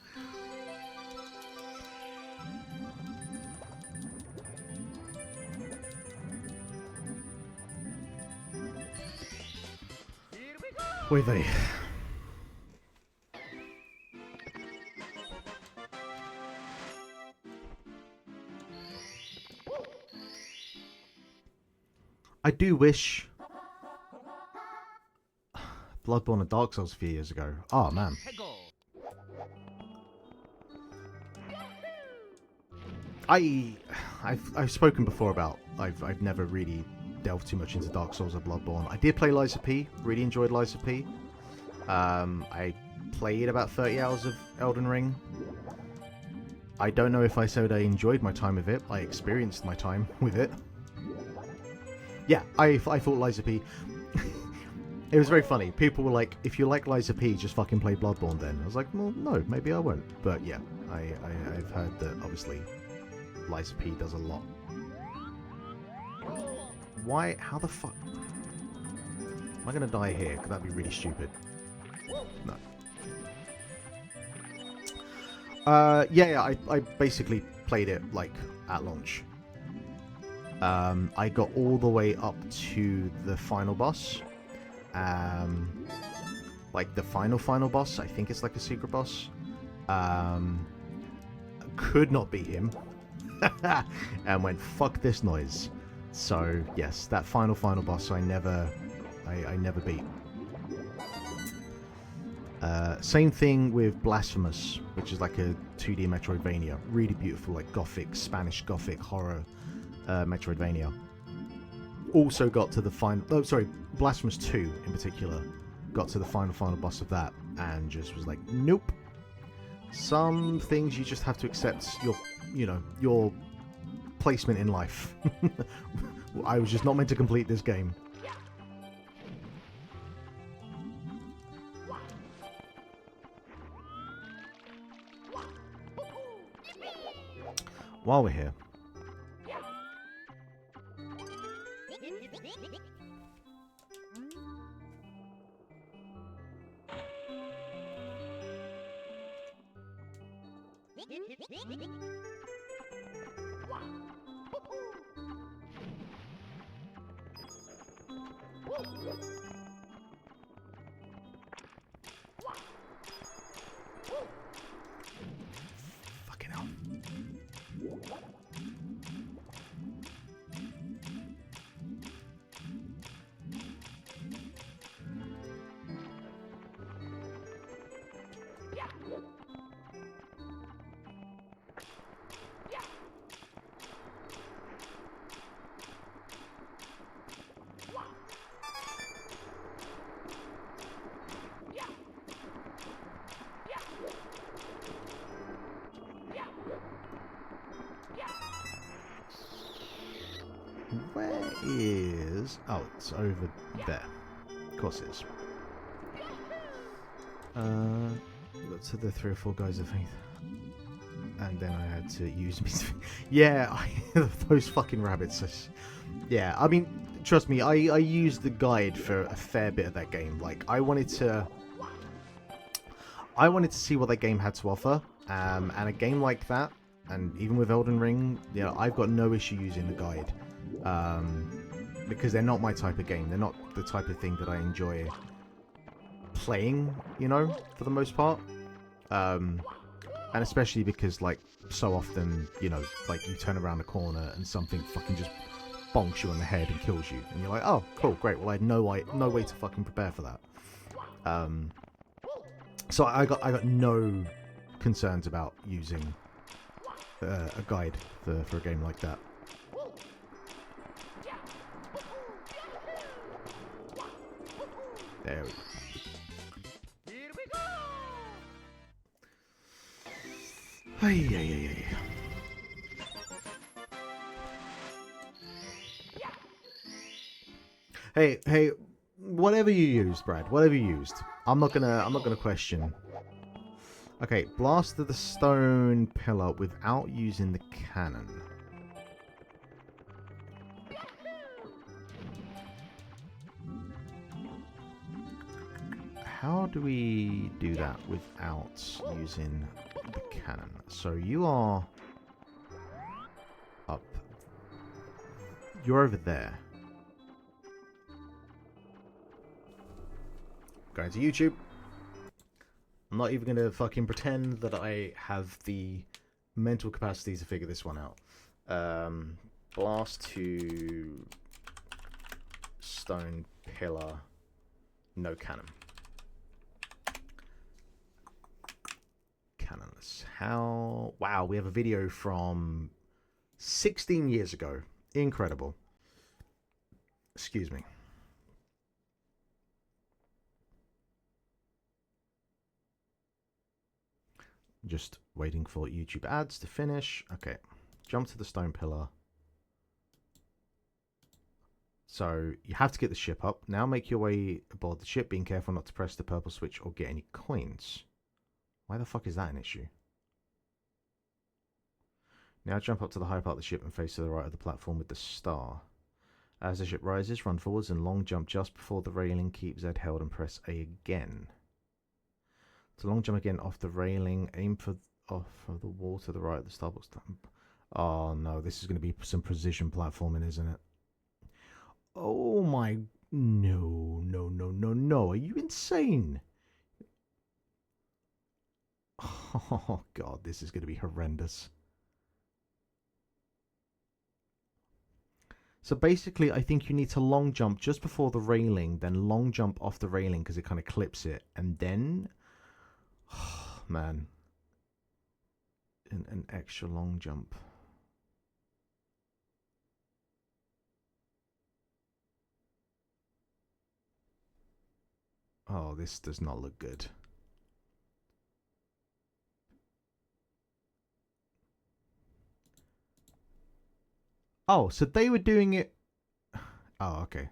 Oy vey. I do wish Bloodborne and Dark Souls a few years ago. Oh man. I've spoken before about I've never really delved too much into Dark Souls or Bloodborne. I did play Liza P. Really enjoyed Liza P. I played about 30 hours of Elden Ring. I don't know if I said I enjoyed my time with it. I experienced my time with it. Yeah, I thought Liza P... It was very funny. People were like, if you like Liza P, just fucking play Bloodborne then. I was like, well, no, maybe I won't. But yeah, I've heard that, obviously, Liza P does a lot. Why? How the fuck? Am I going to die here? Because that'd be really stupid. No. Yeah, I basically played it, like, at launch. I got all the way up to the final boss. Like the final boss. I think it's like a secret boss. Could not beat him. And went, fuck this noise. So yes, that final boss I never beat. Same thing with Blasphemous, which is like a 2D Metroidvania. Really beautiful, like Gothic, Spanish Gothic horror Metroidvania. Also got to the final... Oh, sorry, Blasphemous 2 in particular. Got to the final boss of that and just was like, nope. Some things you just have to accept your placement in life. I was just not meant to complete this game. While we're here, fucking hell. Where is... Oh, it's over there. Of course it is. Got to the 3 or 4 guys, I think. And then I had to use me. Yeah, those fucking rabbits. Yeah, I mean, trust me, I used the guide for a fair bit of that game. Like, I wanted to see what that game had to offer. And a game like that, and even with Elden Ring, I've got no issue using the guide. Because they're not my type of game. They're not the type of thing that I enjoy playing, for the most part. And especially because, like, so often, like, you turn around a corner and something fucking just bonks you on the head and kills you. And you're like, oh, cool, great. Well, I had no way to fucking prepare for that. So I got no concerns about using a guide for a game like that. There we go. Here we go. Hey. Hey, whatever you used, Brad, whatever you used. I'm not gonna question. Okay, blast the stone pillar without using the cannon. How do we do that without using the cannon? So you are up. You're over there. Going to YouTube. I'm not even going to fucking pretend that I have the mental capacity to figure this one out. Blast to stone pillar, no cannon. Cannonless. How? Wow, we have a video from 16 years ago. Incredible. Excuse me. Just waiting for YouTube ads to finish. Okay, jump to the stone pillar. So you have to get the ship up. Now make your way aboard the ship, being careful not to press the purple switch or get any coins. Why the fuck is that an issue? Now jump up to the high part of the ship and face to the right of the platform with the star. As the ship rises, run forwards and long jump just before the railing. Keep Z held and press A again. To long jump again off the railing, aim for the wall to the right of the starboard stump. Oh no, this is going to be some precision platforming, isn't it? Oh my... No. Are you insane? Oh god, this is going to be horrendous. So basically, I think you need to long jump just before the railing, then long jump off the railing because it kind of clips it, and then Man. An extra long jump. Oh, this does not look good. Oh, so they were doing it... Oh, okay.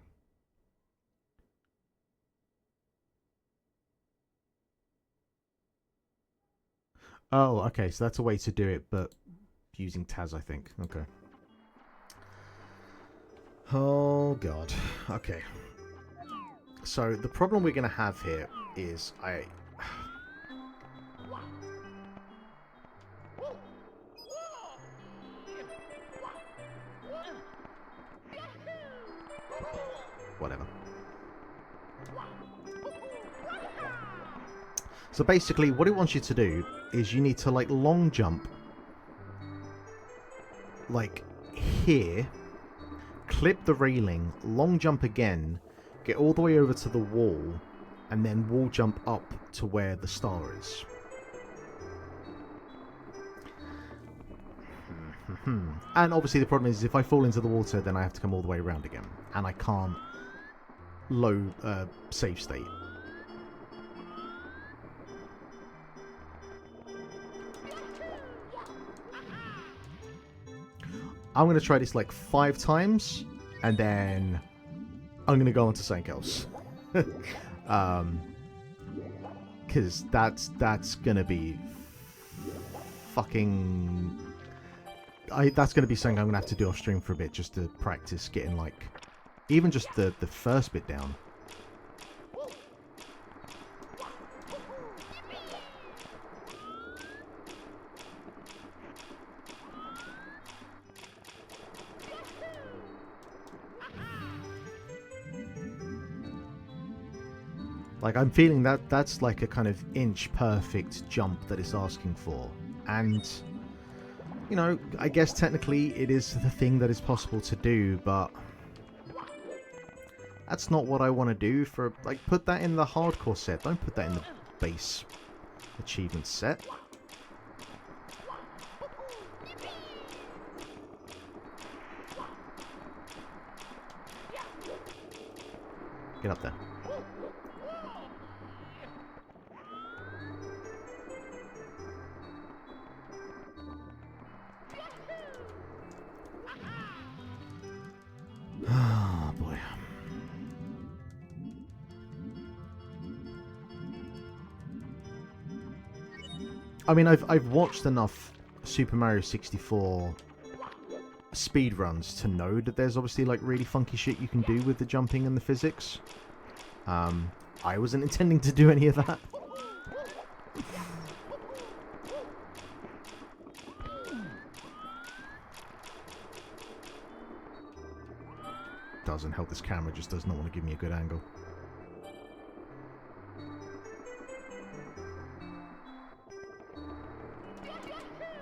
Oh, okay, so that's a way to do it, but using Taz, I think. Okay. Oh, God. Okay. So, the problem we're going to have here is whatever. So basically, what it wants you to do is you need to, like, long jump, like, here, clip the railing, long jump again, get all the way over to the wall, and then wall jump up to where the star is. And obviously the problem is if I fall into the water, then I have to come all the way around again. And I can't low save state. I'm going to try this like 5 times, and then I'm going to go on to something else. Because that's going to be fucking... that's going to be something I'm going to have to do off stream for a bit, just to practice getting, like, even just the first bit down. Like, I'm feeling that that's like a kind of inch perfect jump that it's asking for. And, you know, I guess technically it is the thing that is possible to do, but that's not what I want to do for, like, put that in the hardcore set. Don't put that in the base achievement set. Get up there. Oh boy. I mean, I've watched enough Super Mario 64 speedruns to know that there's obviously like really funky shit you can do with the jumping and the physics. I wasn't intending to do any of that. Doesn't help, this camera just does not want to give me a good angle.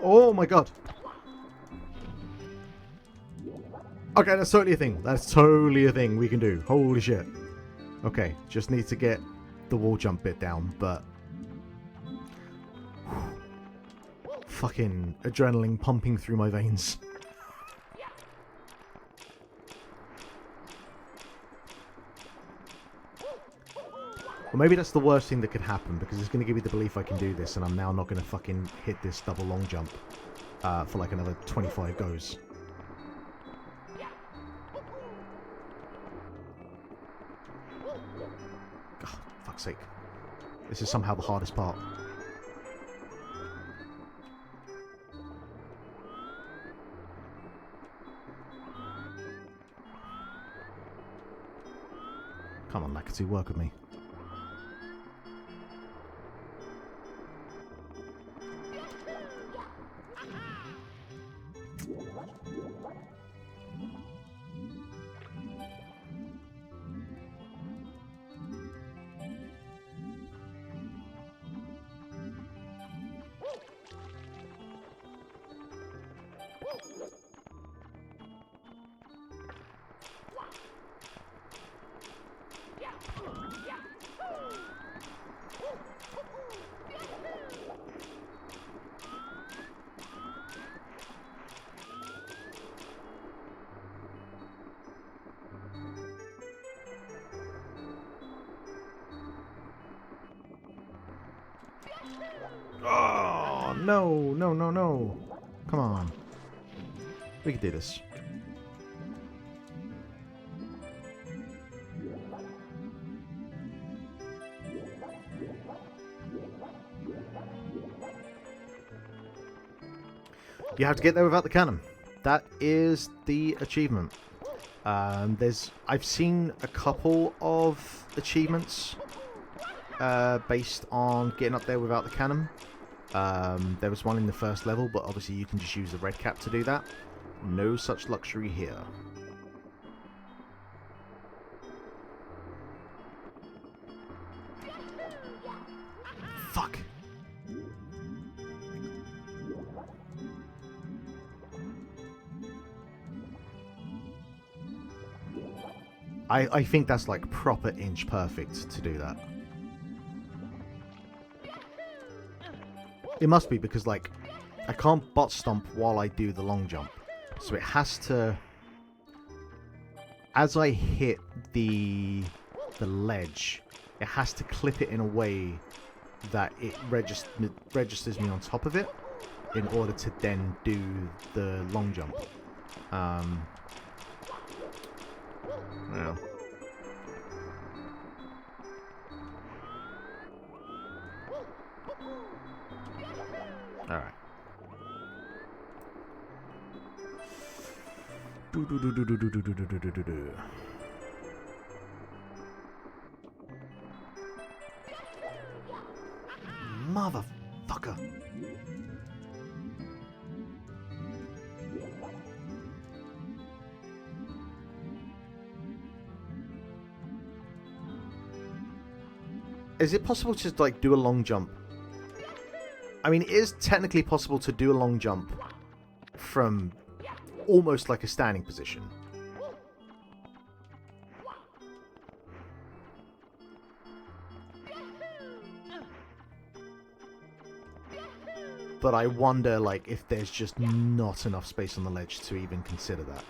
Oh my god! Okay, that's totally a thing. That's totally a thing we can do. Holy shit. Okay, just need to get the wall jump bit down, but... fucking adrenaline pumping through my veins. Well, maybe that's the worst thing that could happen, because it's going to give me the belief I can do this, and I'm now not going to fucking hit this double long jump for like another 25 goes. Oh, fuck's sake. This is somehow the hardest part. Come on, Lakitu, work with me. Oh, no, no, no, no. Come on. We can do this. You have to get there without the cannon. That is the achievement. I've seen a couple of achievements based on getting up there without the cannon. There was one in the first level, but obviously you can just use the red cap to do that. No such luxury here. Fuck. I think that's like proper inch perfect to do that. It must be because like I can't bot stomp while I do the long jump. So it has to, as I hit the ledge, it has to clip it in a way that it registers me on top of it in order to then do the long jump. Yeah. All right. Motherfucker. Is it possible to like do a long jump? I mean, it is technically possible to do a long jump from almost like a standing position. But I wonder, like, if there's just not enough space on the ledge to even consider that.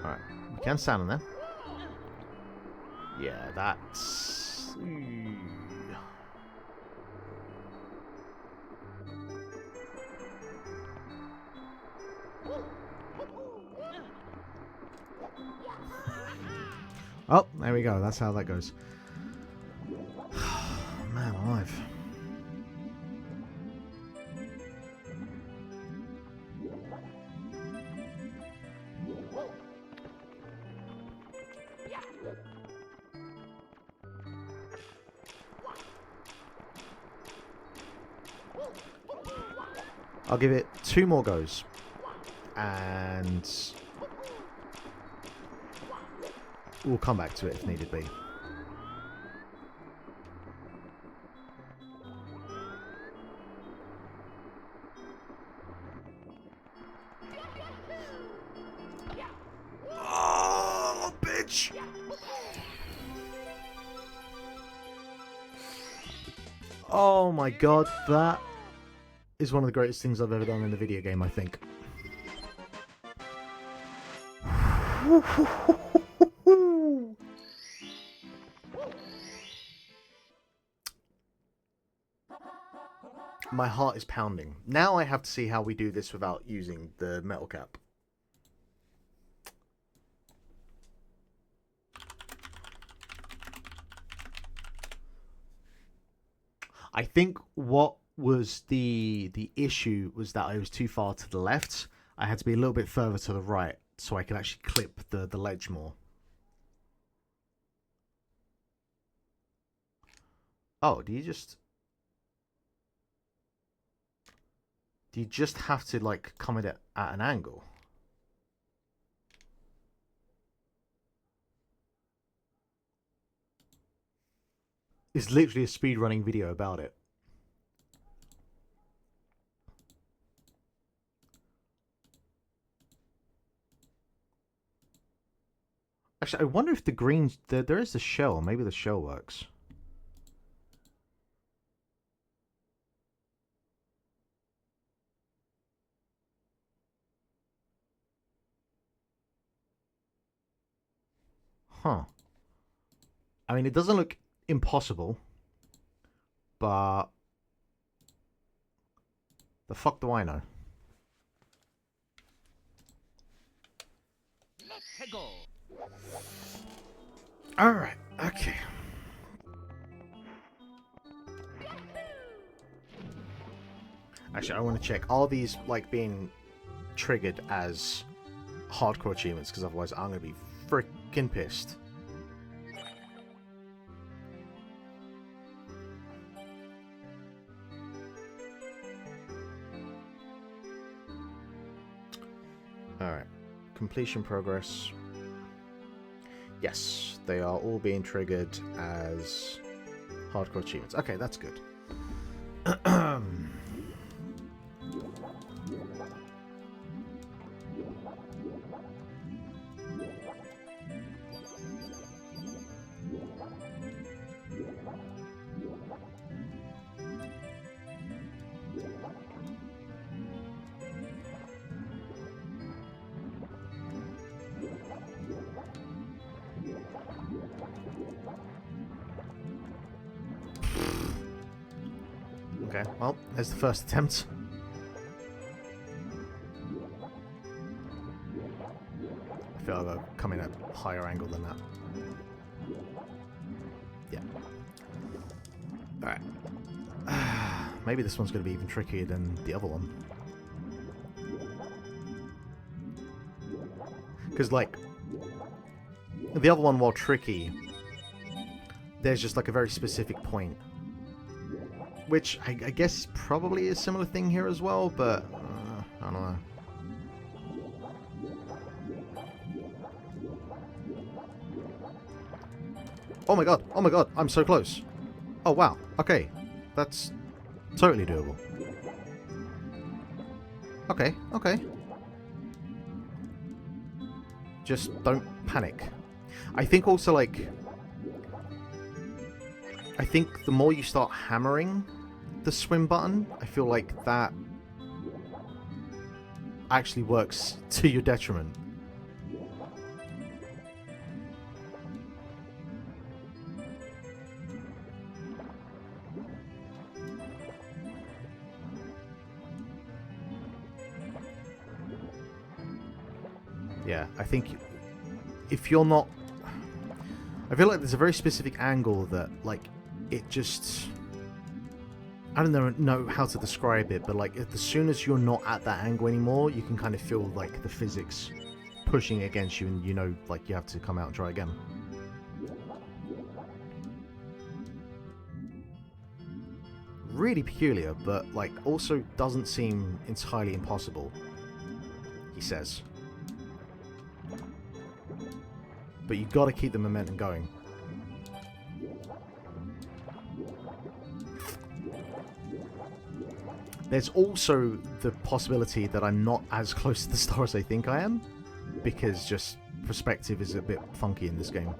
Alright, we can stand on there. Yeah, that's... Oh, there we go. That's how that goes. Man alive. I'll give it 2 more goes. And we'll come back to it if needed be. Oh, bitch! Oh my god, that is one of the greatest things I've ever done in a video game, I think. My heart is pounding. Now I have to see how we do this without using the metal cap. I think what was the issue was that I was too far to the left. I had to be a little bit further to the right so I could actually clip the ledge more. Oh, do you just have to like come at it at an angle? It's literally a speedrunning video about it. Actually, I wonder if the green... There is the shell. Maybe the shell works. Huh. I mean, it doesn't look impossible, but the fuck do I know? Let's go. Alright, okay. Actually, I want to check. Are these, like, being triggered as hardcore achievements? Because otherwise I'm going to be freaking pissed. Alright. Completion progress. Yes, they are all being triggered as hardcore achievements. Okay, that's good. Okay, well, there's the first attempt. I feel like I'll come in at a higher angle than that. Yeah. Alright. Maybe this one's going to be even trickier than the other one. Because, like, the other one, while tricky, there's just, like, a very specific point. Which, I guess, probably a similar thing here as well, but I don't know. Oh my god, I'm so close. Oh wow, okay. That's totally doable. Okay, okay. Just don't panic. I think also, like, I think the more you start hammering the swim button, I feel like that actually works to your detriment. Yeah, I think if you're not... I feel like there's a very specific angle that, like, it just... I don't know how to describe it, but, like, as soon as you're not at that angle anymore, you can kind of feel, like, the physics pushing against you, and you know, like, you have to come out and try again. Really peculiar, but, like, also doesn't seem entirely impossible, he says. But you gotta keep the momentum going. There's also the possibility that I'm not as close to the star as I think I am, because just perspective is a bit funky in this game.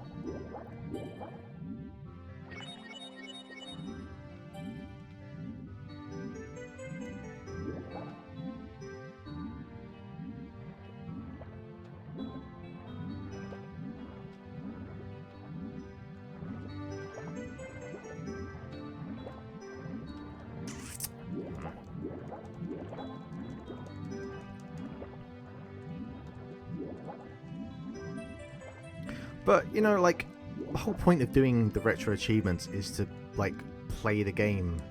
But, you know, like, the whole point of doing the retro achievements is to, like, play the game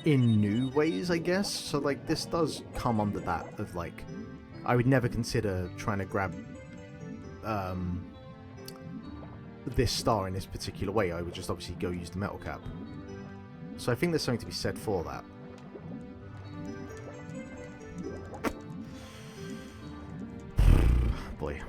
in new ways, I guess. So, like, this does come under that of, like, I would never consider trying to grab this star in this particular way. I would just obviously go use the metal cap. So I think there's something to be said for that. Boy.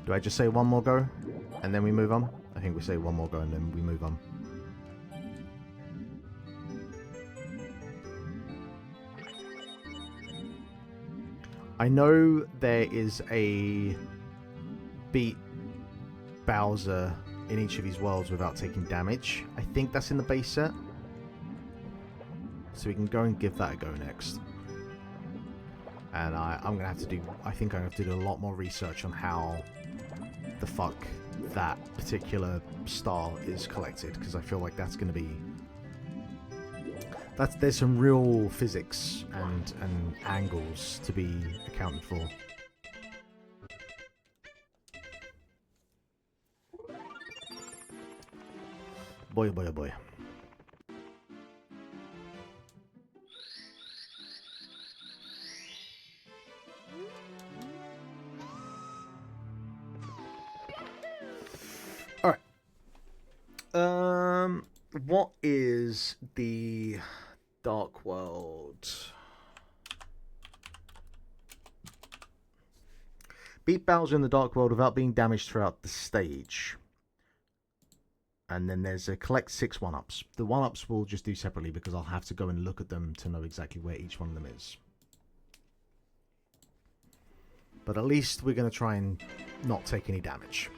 Do I just say one more go and then we move on? I think we say one more go and then we move on. I know there is a beat Bowser in each of these worlds without taking damage. I think that's in the base set. So we can go and give that a go next. And I'm going to have to do... I think I have to do a lot more research on how the fuck that particular star is collected. Because I feel like that's going to be... There's some real physics and angles to be accounted for. Boy, oh boy, oh boy. Alright. What is the Dark World? Beat Bowser in the Dark World without being damaged throughout the stage. And then there's a collect 6 1-ups. The 1-ups we'll just do separately because I'll have to go and look at them to know exactly where each one of them is. But at least we're going to try and not take any damage.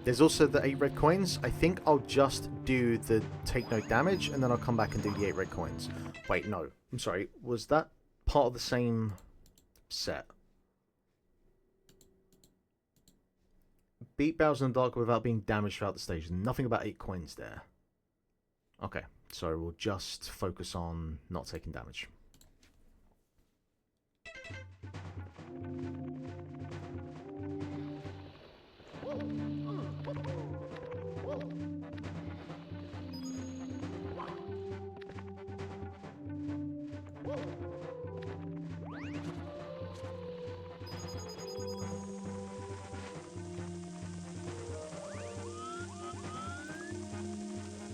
There's also the 8 red coins. I think I'll just do the take no damage and then I'll come back and do the 8 red coins. Wait, no. I'm sorry. Was that part of the same set? Beat Bowser in the Dark without being damaged throughout the stage. Nothing about 8 coins there. Okay, so we'll just focus on not taking damage.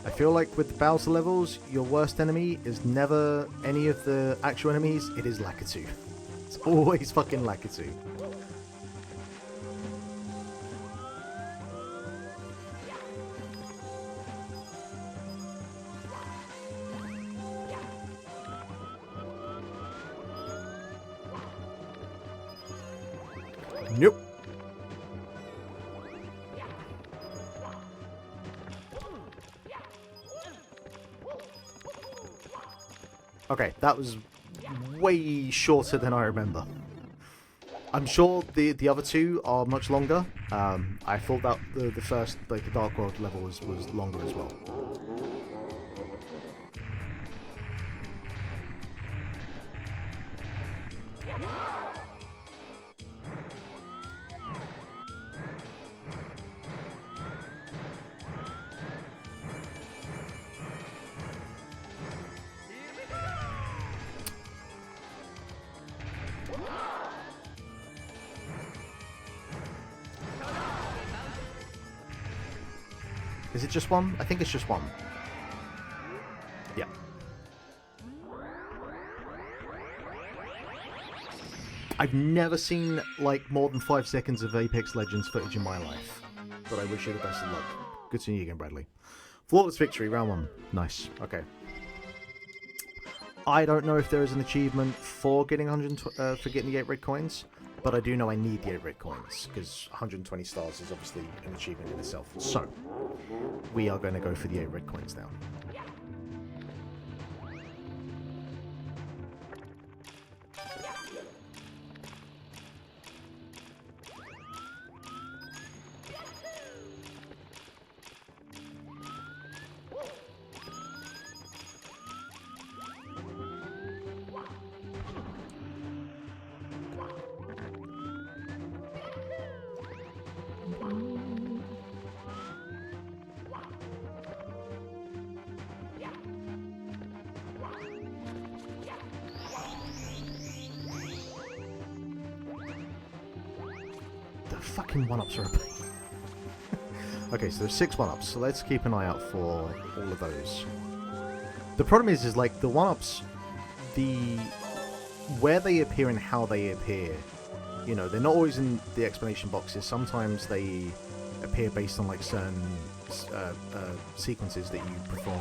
I feel like with the Bowser levels, your worst enemy is never any of the actual enemies, it is Lakitu. It's always fucking Lakitu. Nope. Okay, that was way shorter than I remember. I'm sure the other two are much longer. I thought that the first, like the Dark World level was longer as well. Is it just one? I think it's just one. Yeah. I've never seen, like, more than 5 seconds of Apex Legends footage in my life. But I wish you the best of luck. Good seeing you again, Bradley. Flawless victory, round 1. Nice. Okay. I don't know if there is an achievement for getting for getting the 8 red coins, but I do know I need the 8 red coins, because 120 stars is obviously an achievement in itself. So, we are going to go for the 8 red coins now. Fucking 1-ups are a pain. Okay, so there's 6 1-ups, so let's keep an eye out for all of those. The problem is like the one-ups, where they appear and how they appear, you know, they're not always in the explanation boxes. Sometimes they appear based on like certain sequences that you perform.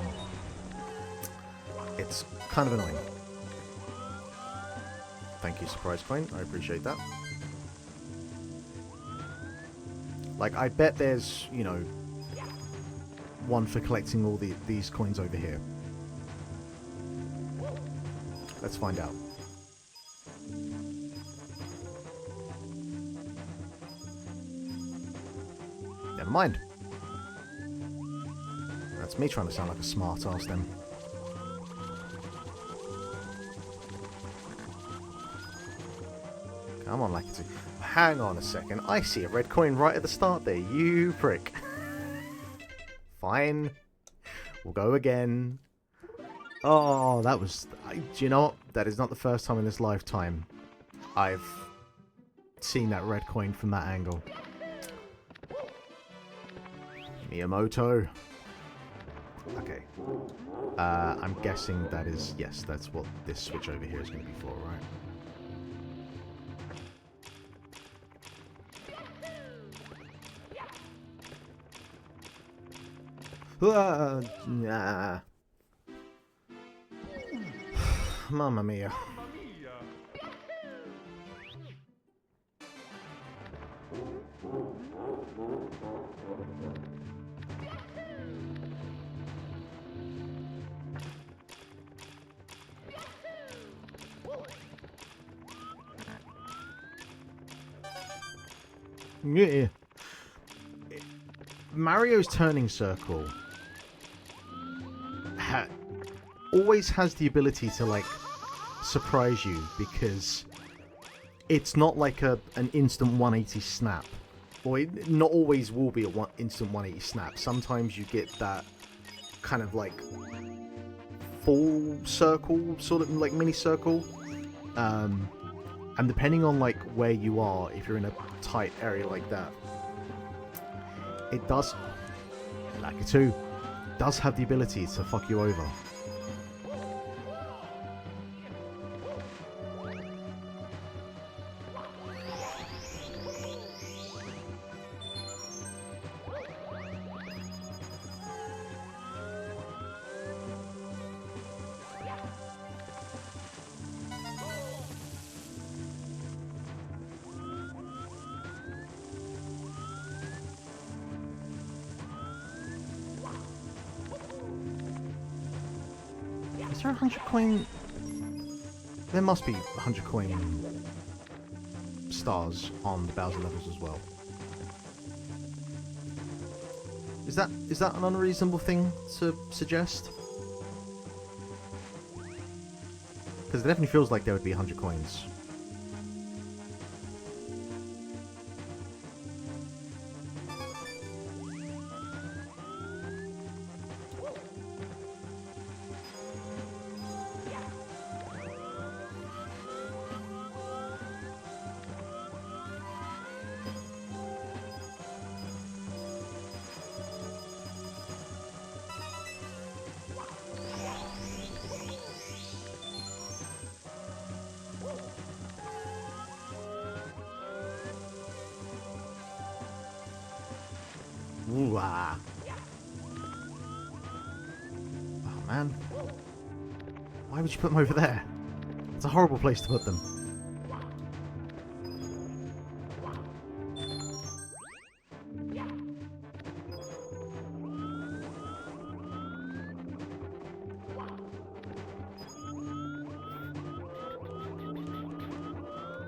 It's kind of annoying. Thank you, Surprise Coin. I appreciate that. Like, I bet there's, you know, one for collecting all these coins over here. Let's find out. Never mind. That's me trying to sound like a smart ass then. Come on, Lackity. Hang on a second. I see a red coin right at the start there. You prick. Fine. We'll go again. Oh, that was... Do you know what? That is not the first time in this lifetime I've seen that red coin from that angle. Miyamoto. Okay. I'm guessing that is... Yes, that's what this switch over here is going to be for, right? Nah. Mamma mia. Yeah. Mario's turning circle always has the ability to, like, surprise you, because it's not like an instant 180 snap. Or it not always will be a instant 180 snap. Sometimes you get that kind of, like, full circle, sort of, like, mini circle. And depending on, like, where you are, if you're in a tight area like that, it does, like it too, does have the ability to fuck you over. Is there 100 coin? There must be 100 coin stars on the Bowser levels as well. Is that an unreasonable thing to suggest? Because it definitely feels like there would be 100 coins. Ooh, ah. Oh, man. Why would you put them over there? It's a horrible place to put them.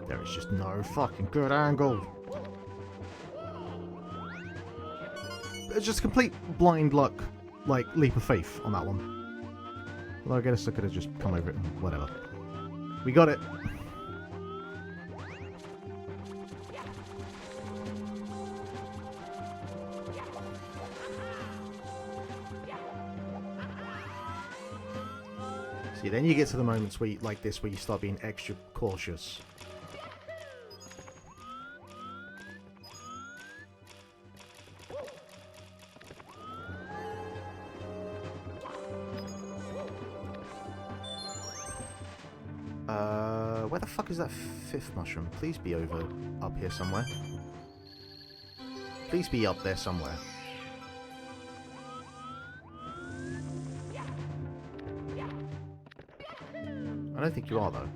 There is just no fucking good angle. It's just complete blind luck, like, leap of faith on that one. Although I guess I could have just come over it and whatever. We got it. See, then you get to the moments where you, like this, where you start being extra cautious. Where the fuck is that fifth mushroom? Please be over up here somewhere. Please be up there somewhere. I don't think you are, though.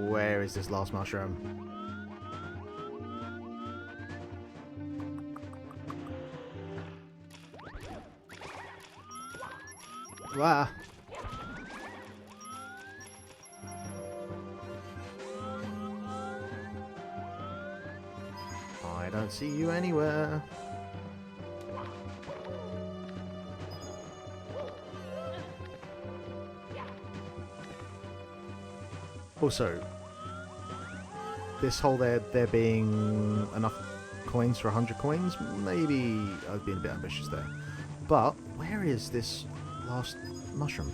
Where is this last mushroom? Wow. I don't see you anywhere. Also, this whole there being enough coins for 100 coins, maybe I've been a bit ambitious there. But where is this last mushroom?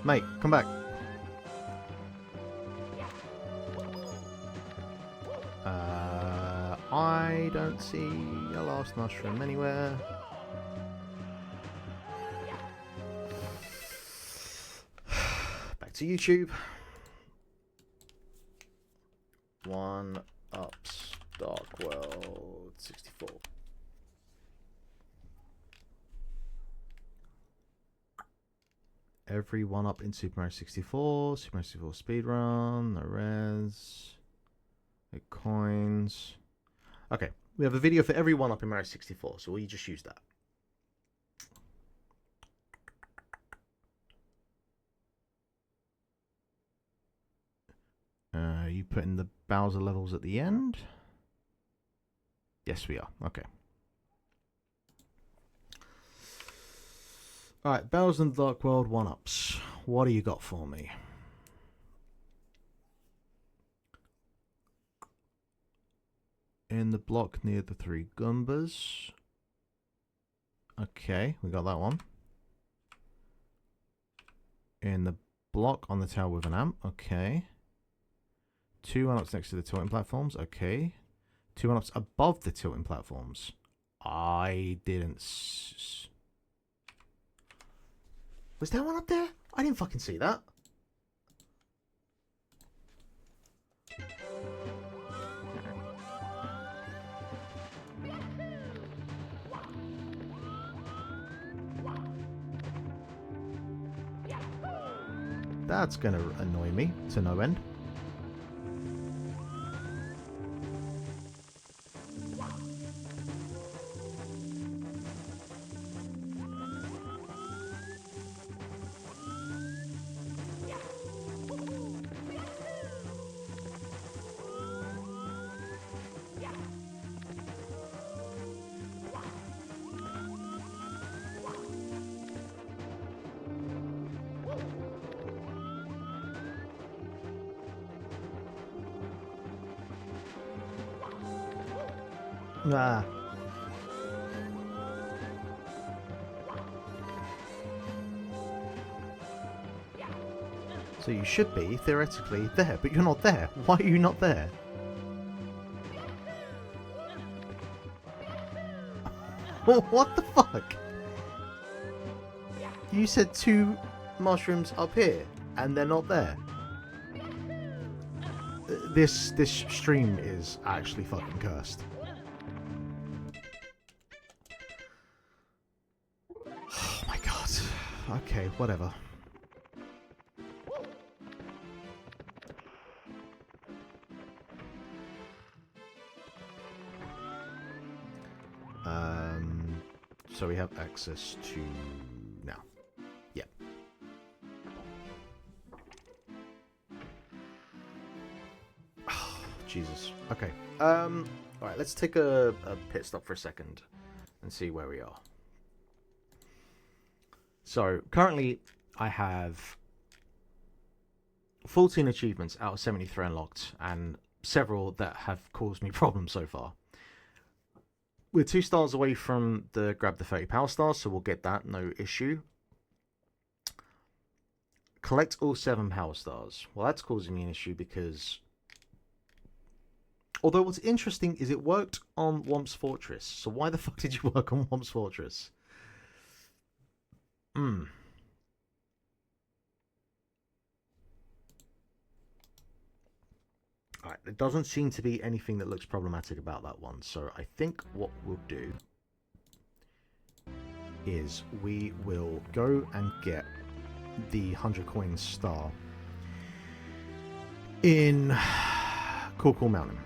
Mate, come back. I don't see a last mushroom anywhere. Back to YouTube. 1-ups Dark World 64. Every 1-up in Super Mario 64, Super Mario 64 speedrun, no res, no coins. Okay, we have a video for every 1-up in Mario 64, so we'll just use that. You putting the Bowser levels at the end? Yes, we are. Okay. Alright, Bowser in the Dark World 1-ups. What do you got for me? In the block near the 3 Goombas. Okay, we got that one. In the block on the tower with an amp. Okay. 2 1-ups next to the tilting platforms. Okay. 2 1-ups above the tilting platforms. I didn't... Was there one up there? I didn't fucking see that. That's gonna annoy me to no end. Ah. So you should be, theoretically, there, but you're not there. Why are you not there? What the fuck? You said 2 mushrooms up here, and they're not there. This stream is actually fucking cursed. Oh my god. Okay, whatever. So we have access to now. Yep. Oh, Jesus. Okay. Alright, let's take a pit stop for a second and see where we are. So, currently, I have 14 achievements out of 73 unlocked, and several that have caused me problems so far. We're 2 stars away from the grab the 30 power stars, so we'll get that, no issue. Collect all 7 power stars. Well, that's causing me an issue because... Although what's interesting is it worked on Womp's Fortress, so why the fuck did you work on Womp's Fortress? Alright, there doesn't seem to be anything that looks problematic about that one, so I think what we'll do is we will go and get the 100 coin star in Cool Mountain.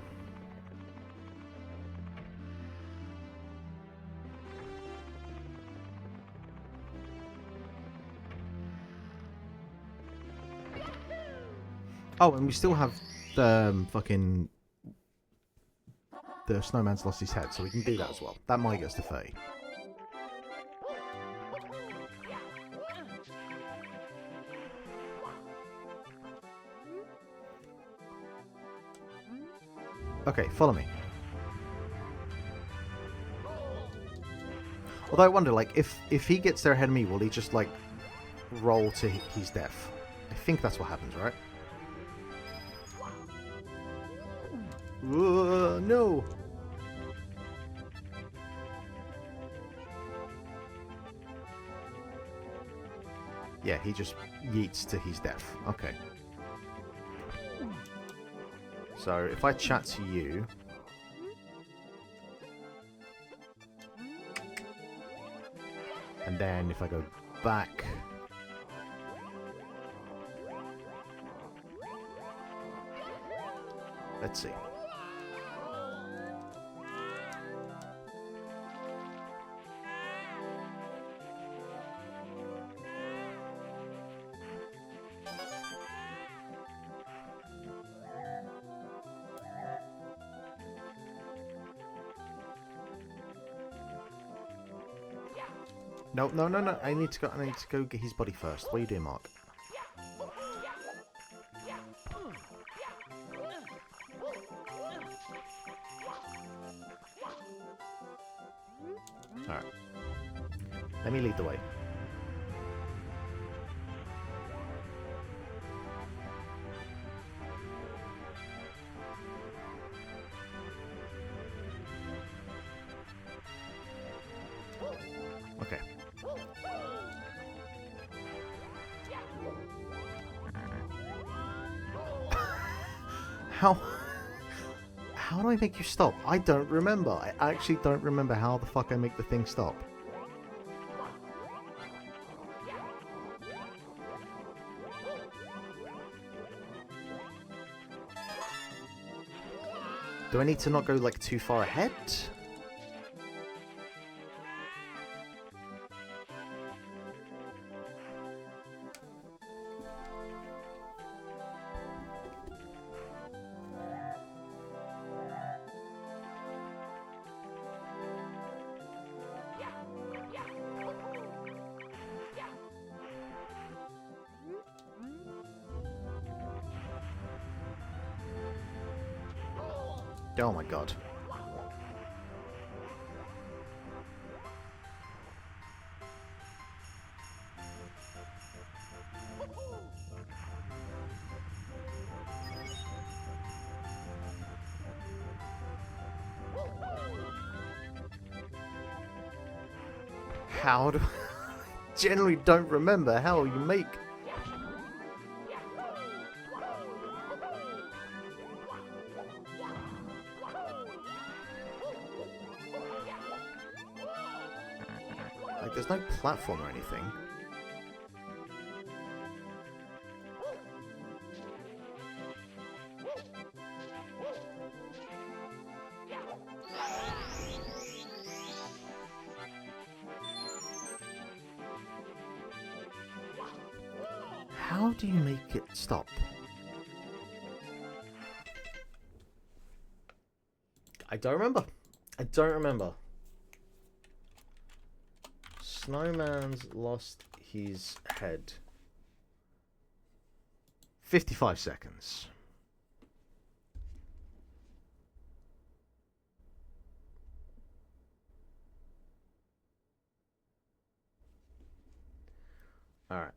Oh, and we still have the fucking... The snowman's lost his head, so we can do that as well. That might get us to 30. Okay, follow me. Although I wonder, like, if he gets there ahead of me, will he just, like, roll to his death? I think that's what happens, right? No! Yeah, he just yeets to his death. Okay. So, if I chat to you... And then if I go back... Let's see. No, no, no, no. I need to go get his body first. What are you doing, Mark? Alright. Let me lead the way. Okay. How do I make you stop? I don't remember. I actually don't remember how the fuck I make the thing stop. Do I need to not go like too far ahead? Oh my god. How do I generally don't remember how you make... Like, there's no platform or anything. How do you make it stop? I don't remember. I don't remember. Snowman's lost his head. 55 seconds. Alright.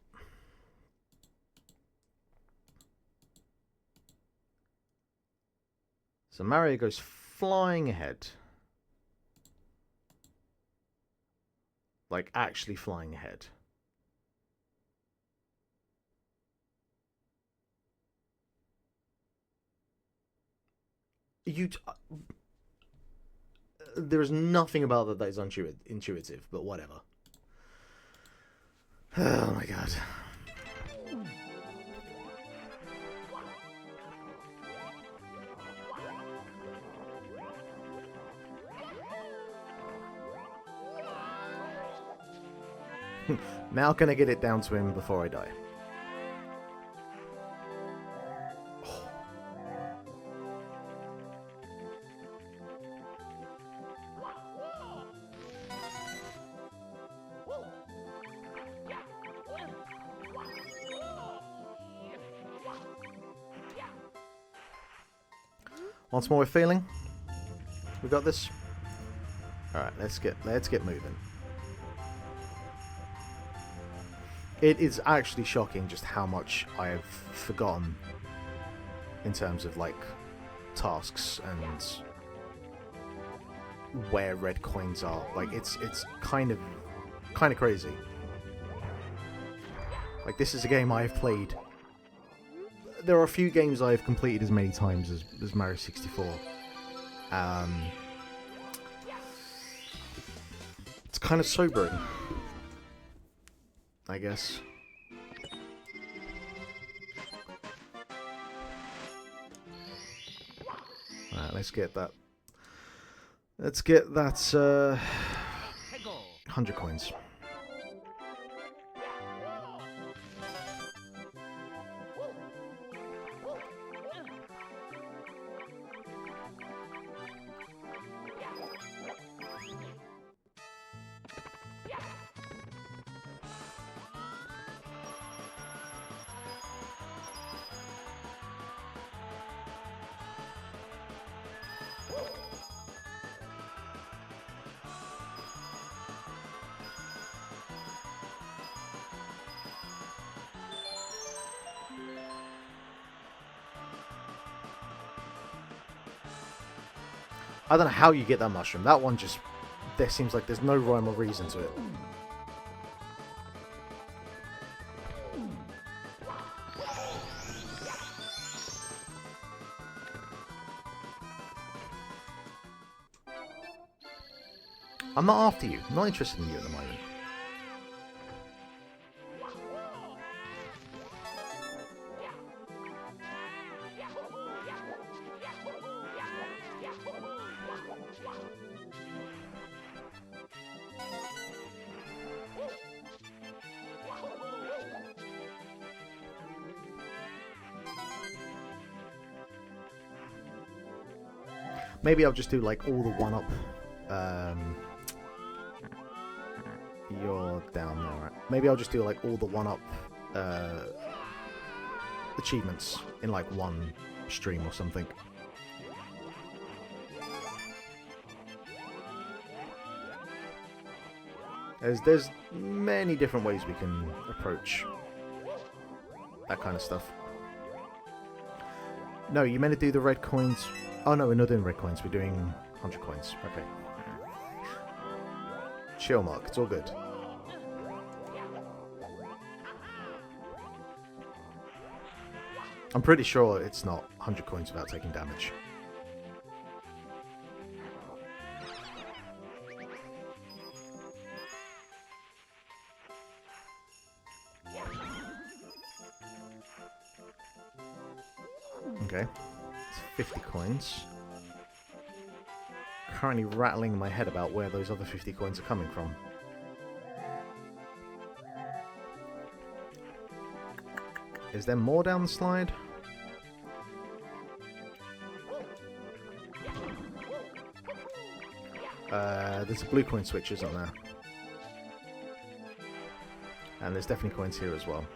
So Mario goes flying ahead. Like, actually flying ahead. There is nothing about that is intuitive, but whatever. Oh my god. Now can I get it down to him before I die? Once more with feeling. We got this. All right, let's get moving. It is actually shocking just how much I have forgotten in terms of like tasks and where red coins are. Like it's kind of crazy. Like this is a game I've played. There are a few games I've completed as many times as Mario 64. It's kind of sobering, I guess. Alright, let's get that. Let's get that 100 coins. I don't know how you get that mushroom. That one just... There seems like there's no rhyme or reason to it. I'm not after you. I'm not interested in you at the moment. Maybe I'll just do like all the one-up. You're down there, right? Maybe I'll just do like all the one-up achievements in like one stream or something. There's many different ways we can approach that kind of stuff. No, you meant to do the red coins. Oh no, we're not doing red coins, we're doing 100 coins. Okay. Chill, Mark, it's all good. I'm pretty sure it's not 100 coins without taking damage. Okay, it's 50 coins. Currently rattling in my head about where those other 50 coins are coming from. Is there more down the slide? There's a blue coin switch, isn't there? And there's definitely coins here as well.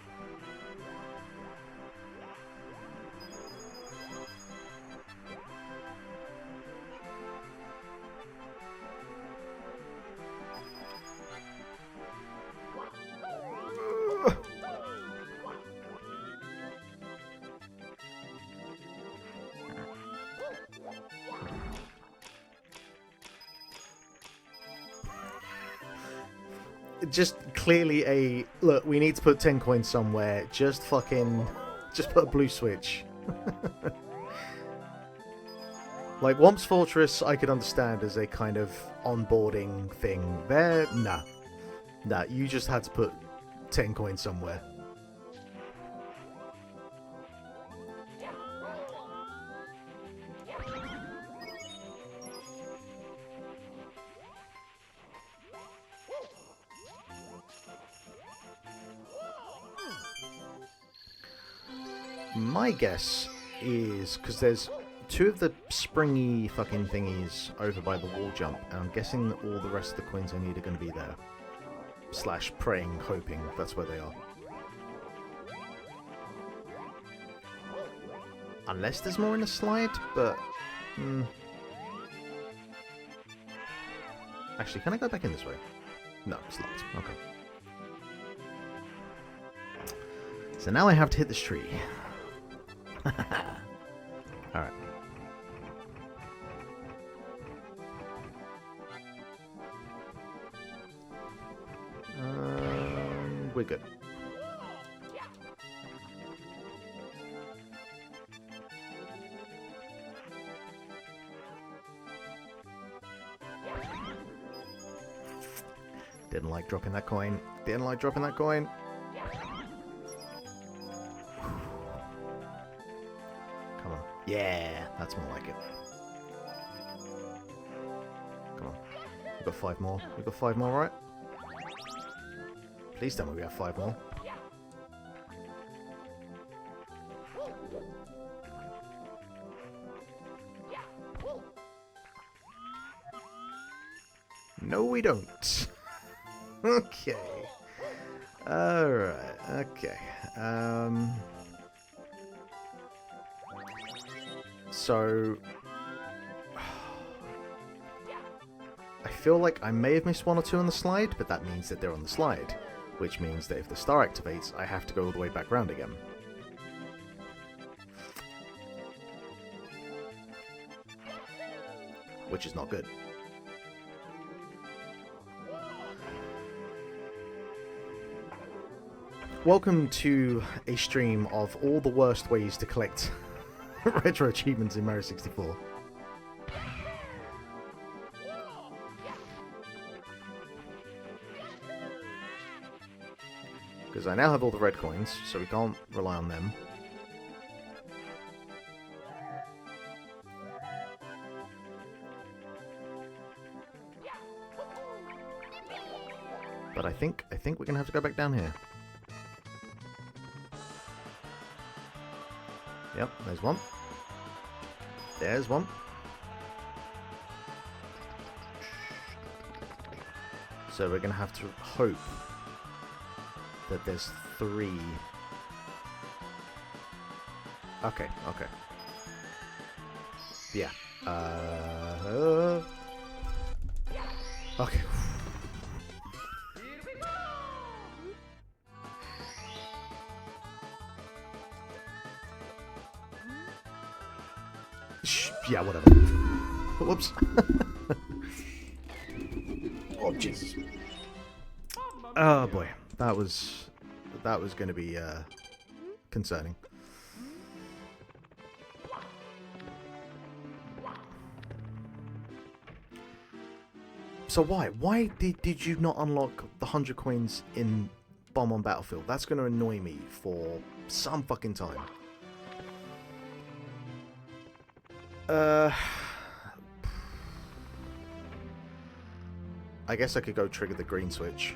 Just clearly a look, we need to put 10 coins somewhere. Just put a blue switch. Like Womp's Fortress I could understand as a kind of onboarding thing. There, nah, you just had to put 10 coins somewhere. My guess is because there's two of the springy fucking thingies over by the wall jump, and I'm guessing that all the rest of the coins I need are going to be there. Slash praying, hoping that's where they are. Unless there's more in the slide, but... Actually, can I go back in this way? No, it's locked. Okay. So now I have to hit this tree. Alright. We're good. Didn't like dropping that coin. Didn't like dropping that coin. Come on. Yeah, that's more like it. Come on. We've got 5 more. We've got 5 more, right? Please tell me we have 5 more. No, we don't. Okay. Alright, okay. So... I feel like I may have missed 1 or 2 on the slide, but that means that they're on the slide. Which means that if the star activates, I have to go all the way back round again. Which is not good. Welcome to a stream of all the worst ways to collect retro achievements in Mario 64. Because I now have all the red coins, so we can't rely on them. But I think we're gonna have to go back down here. Yep, there's one. There's one. So we're gonna have to hope that there's 3. Okay, okay. Yeah. Okay. Yeah, whatever. Whoops. Oh, Jesus. Oh, boy. That was going to be concerning. So why did you not unlock the 100 coins in Bomb on Battlefield? That's going to annoy me for some fucking time. I guess I could go trigger the green switch.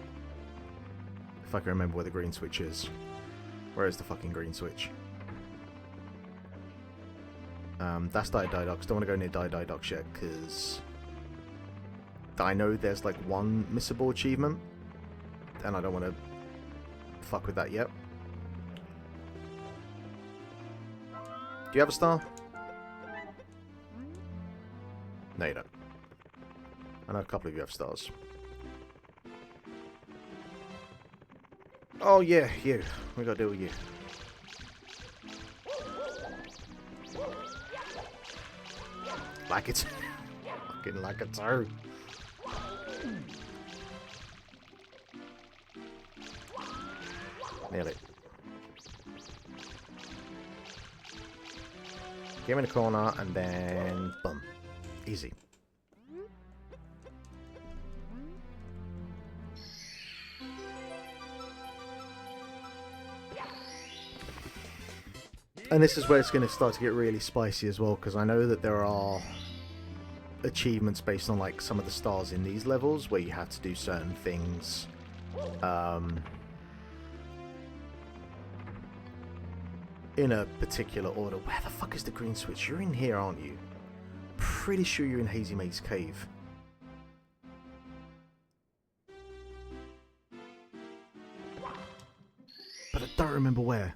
If I can remember where the green switch is. Where is the fucking green switch? That's Didox. Don't want to go near Didox yet, because I know there's like one missable achievement, and I don't want to fuck with that yet. Do you have a star? No, you don't. I know a couple of you have stars. Oh yeah, you. We gotta deal with you. Like it's fucking like a toe. Nailed it. Get him in the corner and then boom. Easy. And this is where it's going to start to get really spicy as well, because I know that there are achievements based on like some of the stars in these levels where you have to do certain things in a particular order. Where the fuck is the green switch? You're in here, aren't you? Pretty sure you're in Hazy Maze Cave. But I don't remember where.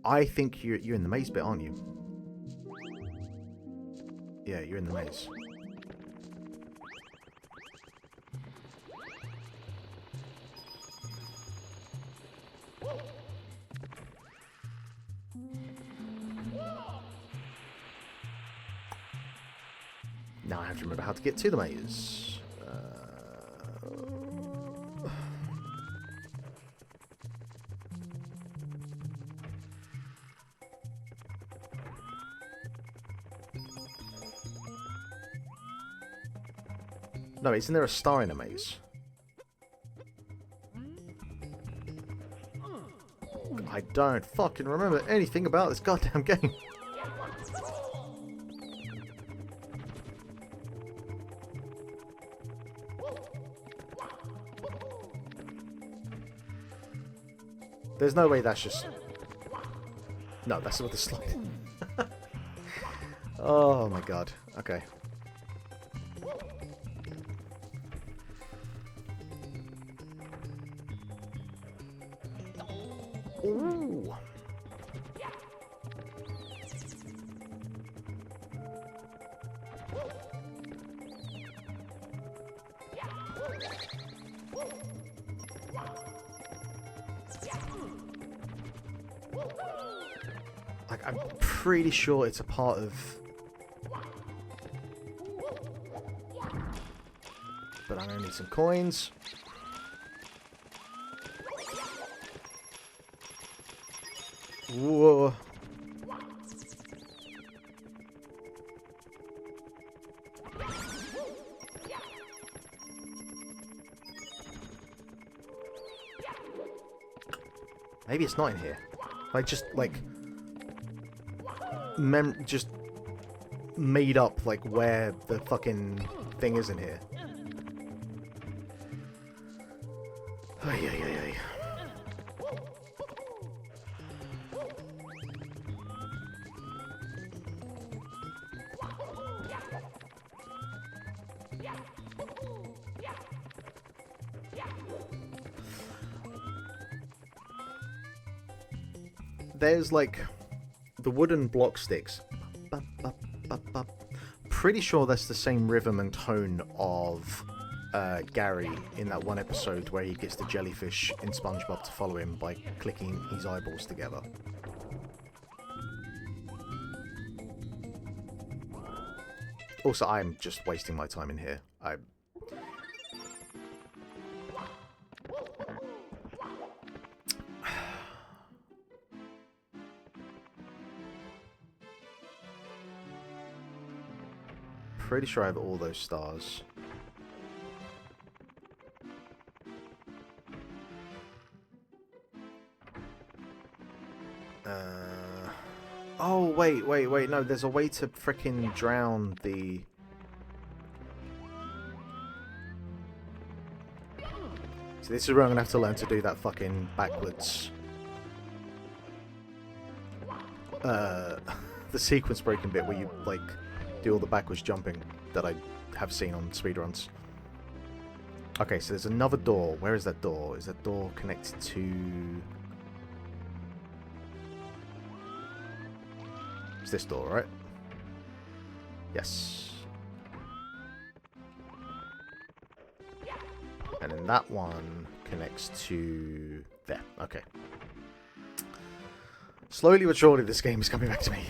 I think you're in the maze bit, aren't you? Yeah, you're in the maze. Now I have to remember how to get to the maze. No, isn't there a star in a maze? I don't fucking remember anything about this goddamn game. There's no way that's just... No, that's not the slide. Oh my god. Okay. Ooh. Like, I'm pretty sure it's a part of... But I'm gonna need some coins. Whoa. Maybe it's not in here. Like, just, like... just made up, like, where the fucking thing is in here. Ay, ay, ay, ay. There's like the wooden block sticks. Pretty sure that's the same rhythm and tone of Gary in that one episode where he gets the jellyfish in SpongeBob to follow him by clicking his eyeballs together. Also, I'm just wasting my time in here. Pretty sure I have all those stars. Oh, wait, no, there's a way to frickin' drown the... So this is where I'm going to have to learn to do that fucking backwards... the sequence breaking bit where you, like, do all the backwards jumping that I have seen on speedruns. Okay, so there's another door. Where is that door? Is that door connected to... It's this door, right? Yes. And then that one connects to there. Okay. Slowly but surely this game is coming back to me.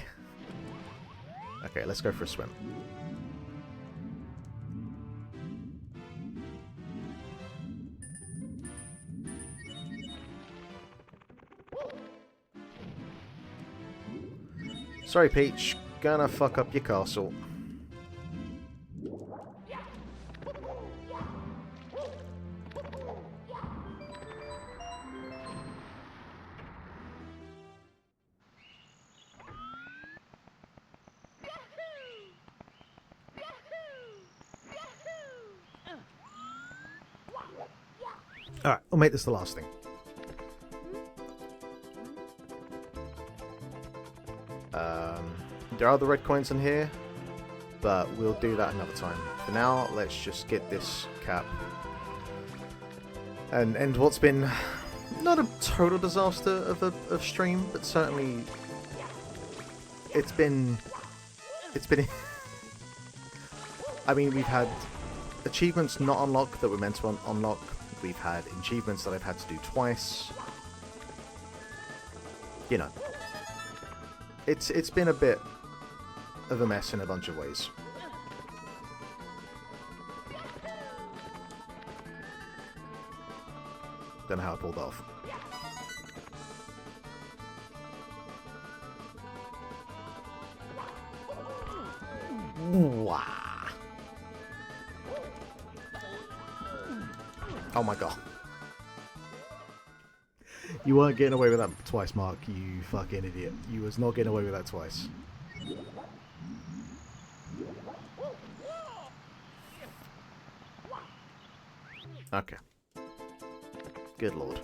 Okay, let's go for a swim. Sorry, Peach. Gonna fuck up your castle. Alright, we'll make this the last thing. There are the red coins in here, but we'll do that another time. For now, let's just get this cap. And end what's been not a total disaster of stream, but certainly it's been I mean, we've had achievements not unlocked that we're meant to unlock. We've had achievements that I've had to do twice. You know, it's been a bit of a mess in a bunch of ways. Don't know how I pulled off. Wow. Oh my god. You weren't getting away with that twice, Mark, you fucking idiot. You was not getting away with that twice. Okay. Good lord.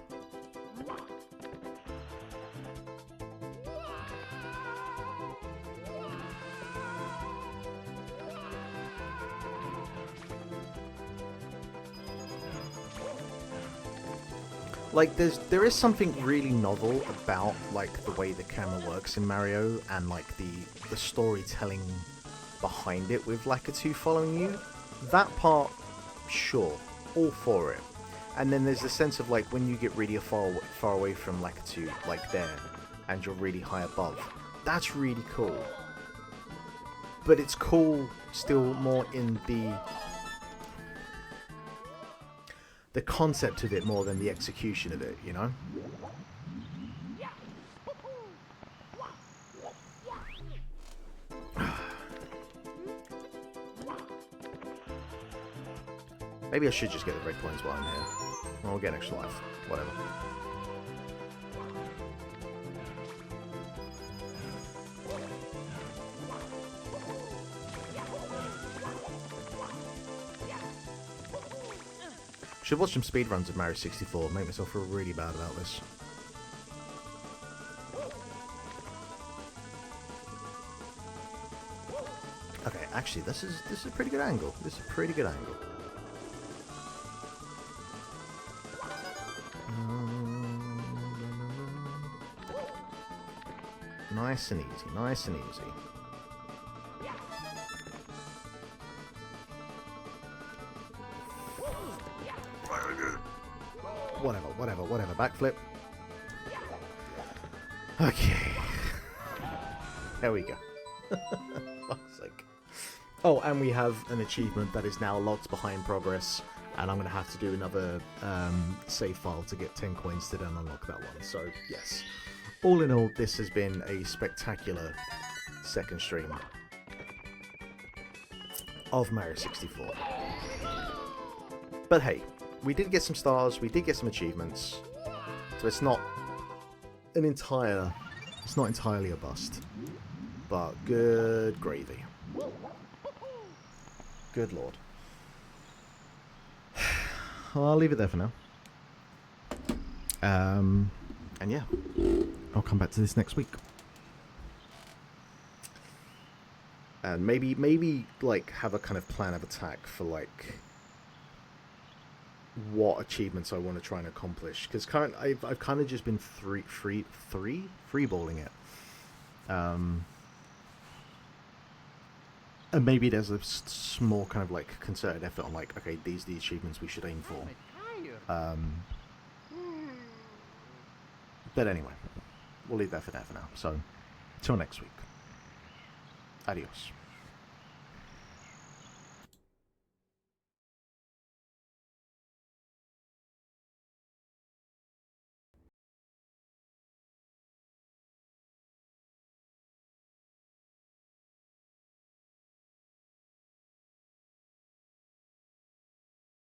Like, there is something really novel about, like, the way the camera works in Mario and, like, the storytelling behind it with Lakitu following you. That part, sure, all for it. And then there's the sense of, like, when you get really far away from Lakitu, like there, and you're really high above. That's really cool. But it's cool still more in the concept of it more than the execution of it, you know? Maybe I should just get the red coins while I'm here. Or we'll get extra life. Whatever. Should watch some speedruns of Mario 64. Make myself feel really bad about this. Okay, actually, this is a pretty good angle. This is a pretty good angle. Nice and easy. Nice and easy. Whatever. Backflip. Okay. There we go. Fuck's sake. Oh, and we have an achievement that is now locked behind progress, and I'm going to have to do another save file to get 10 coins to then unlock that one. So, yes. All in all, this has been a spectacular second stream of Mario 64. But hey, we did get some stars, we did get some achievements, so it's not entirely a bust, but good gravy. Good lord. Well, I'll leave it there for now. And yeah, I'll come back to this next week. And maybe like have a kind of plan of attack for like what achievements I want to try and accomplish, because I've kind of just been freeballing it. And maybe there's a small kind of like concerted effort on like, okay, these are the achievements we should aim for. But anyway, we'll leave that for now. So, till next week. Adios.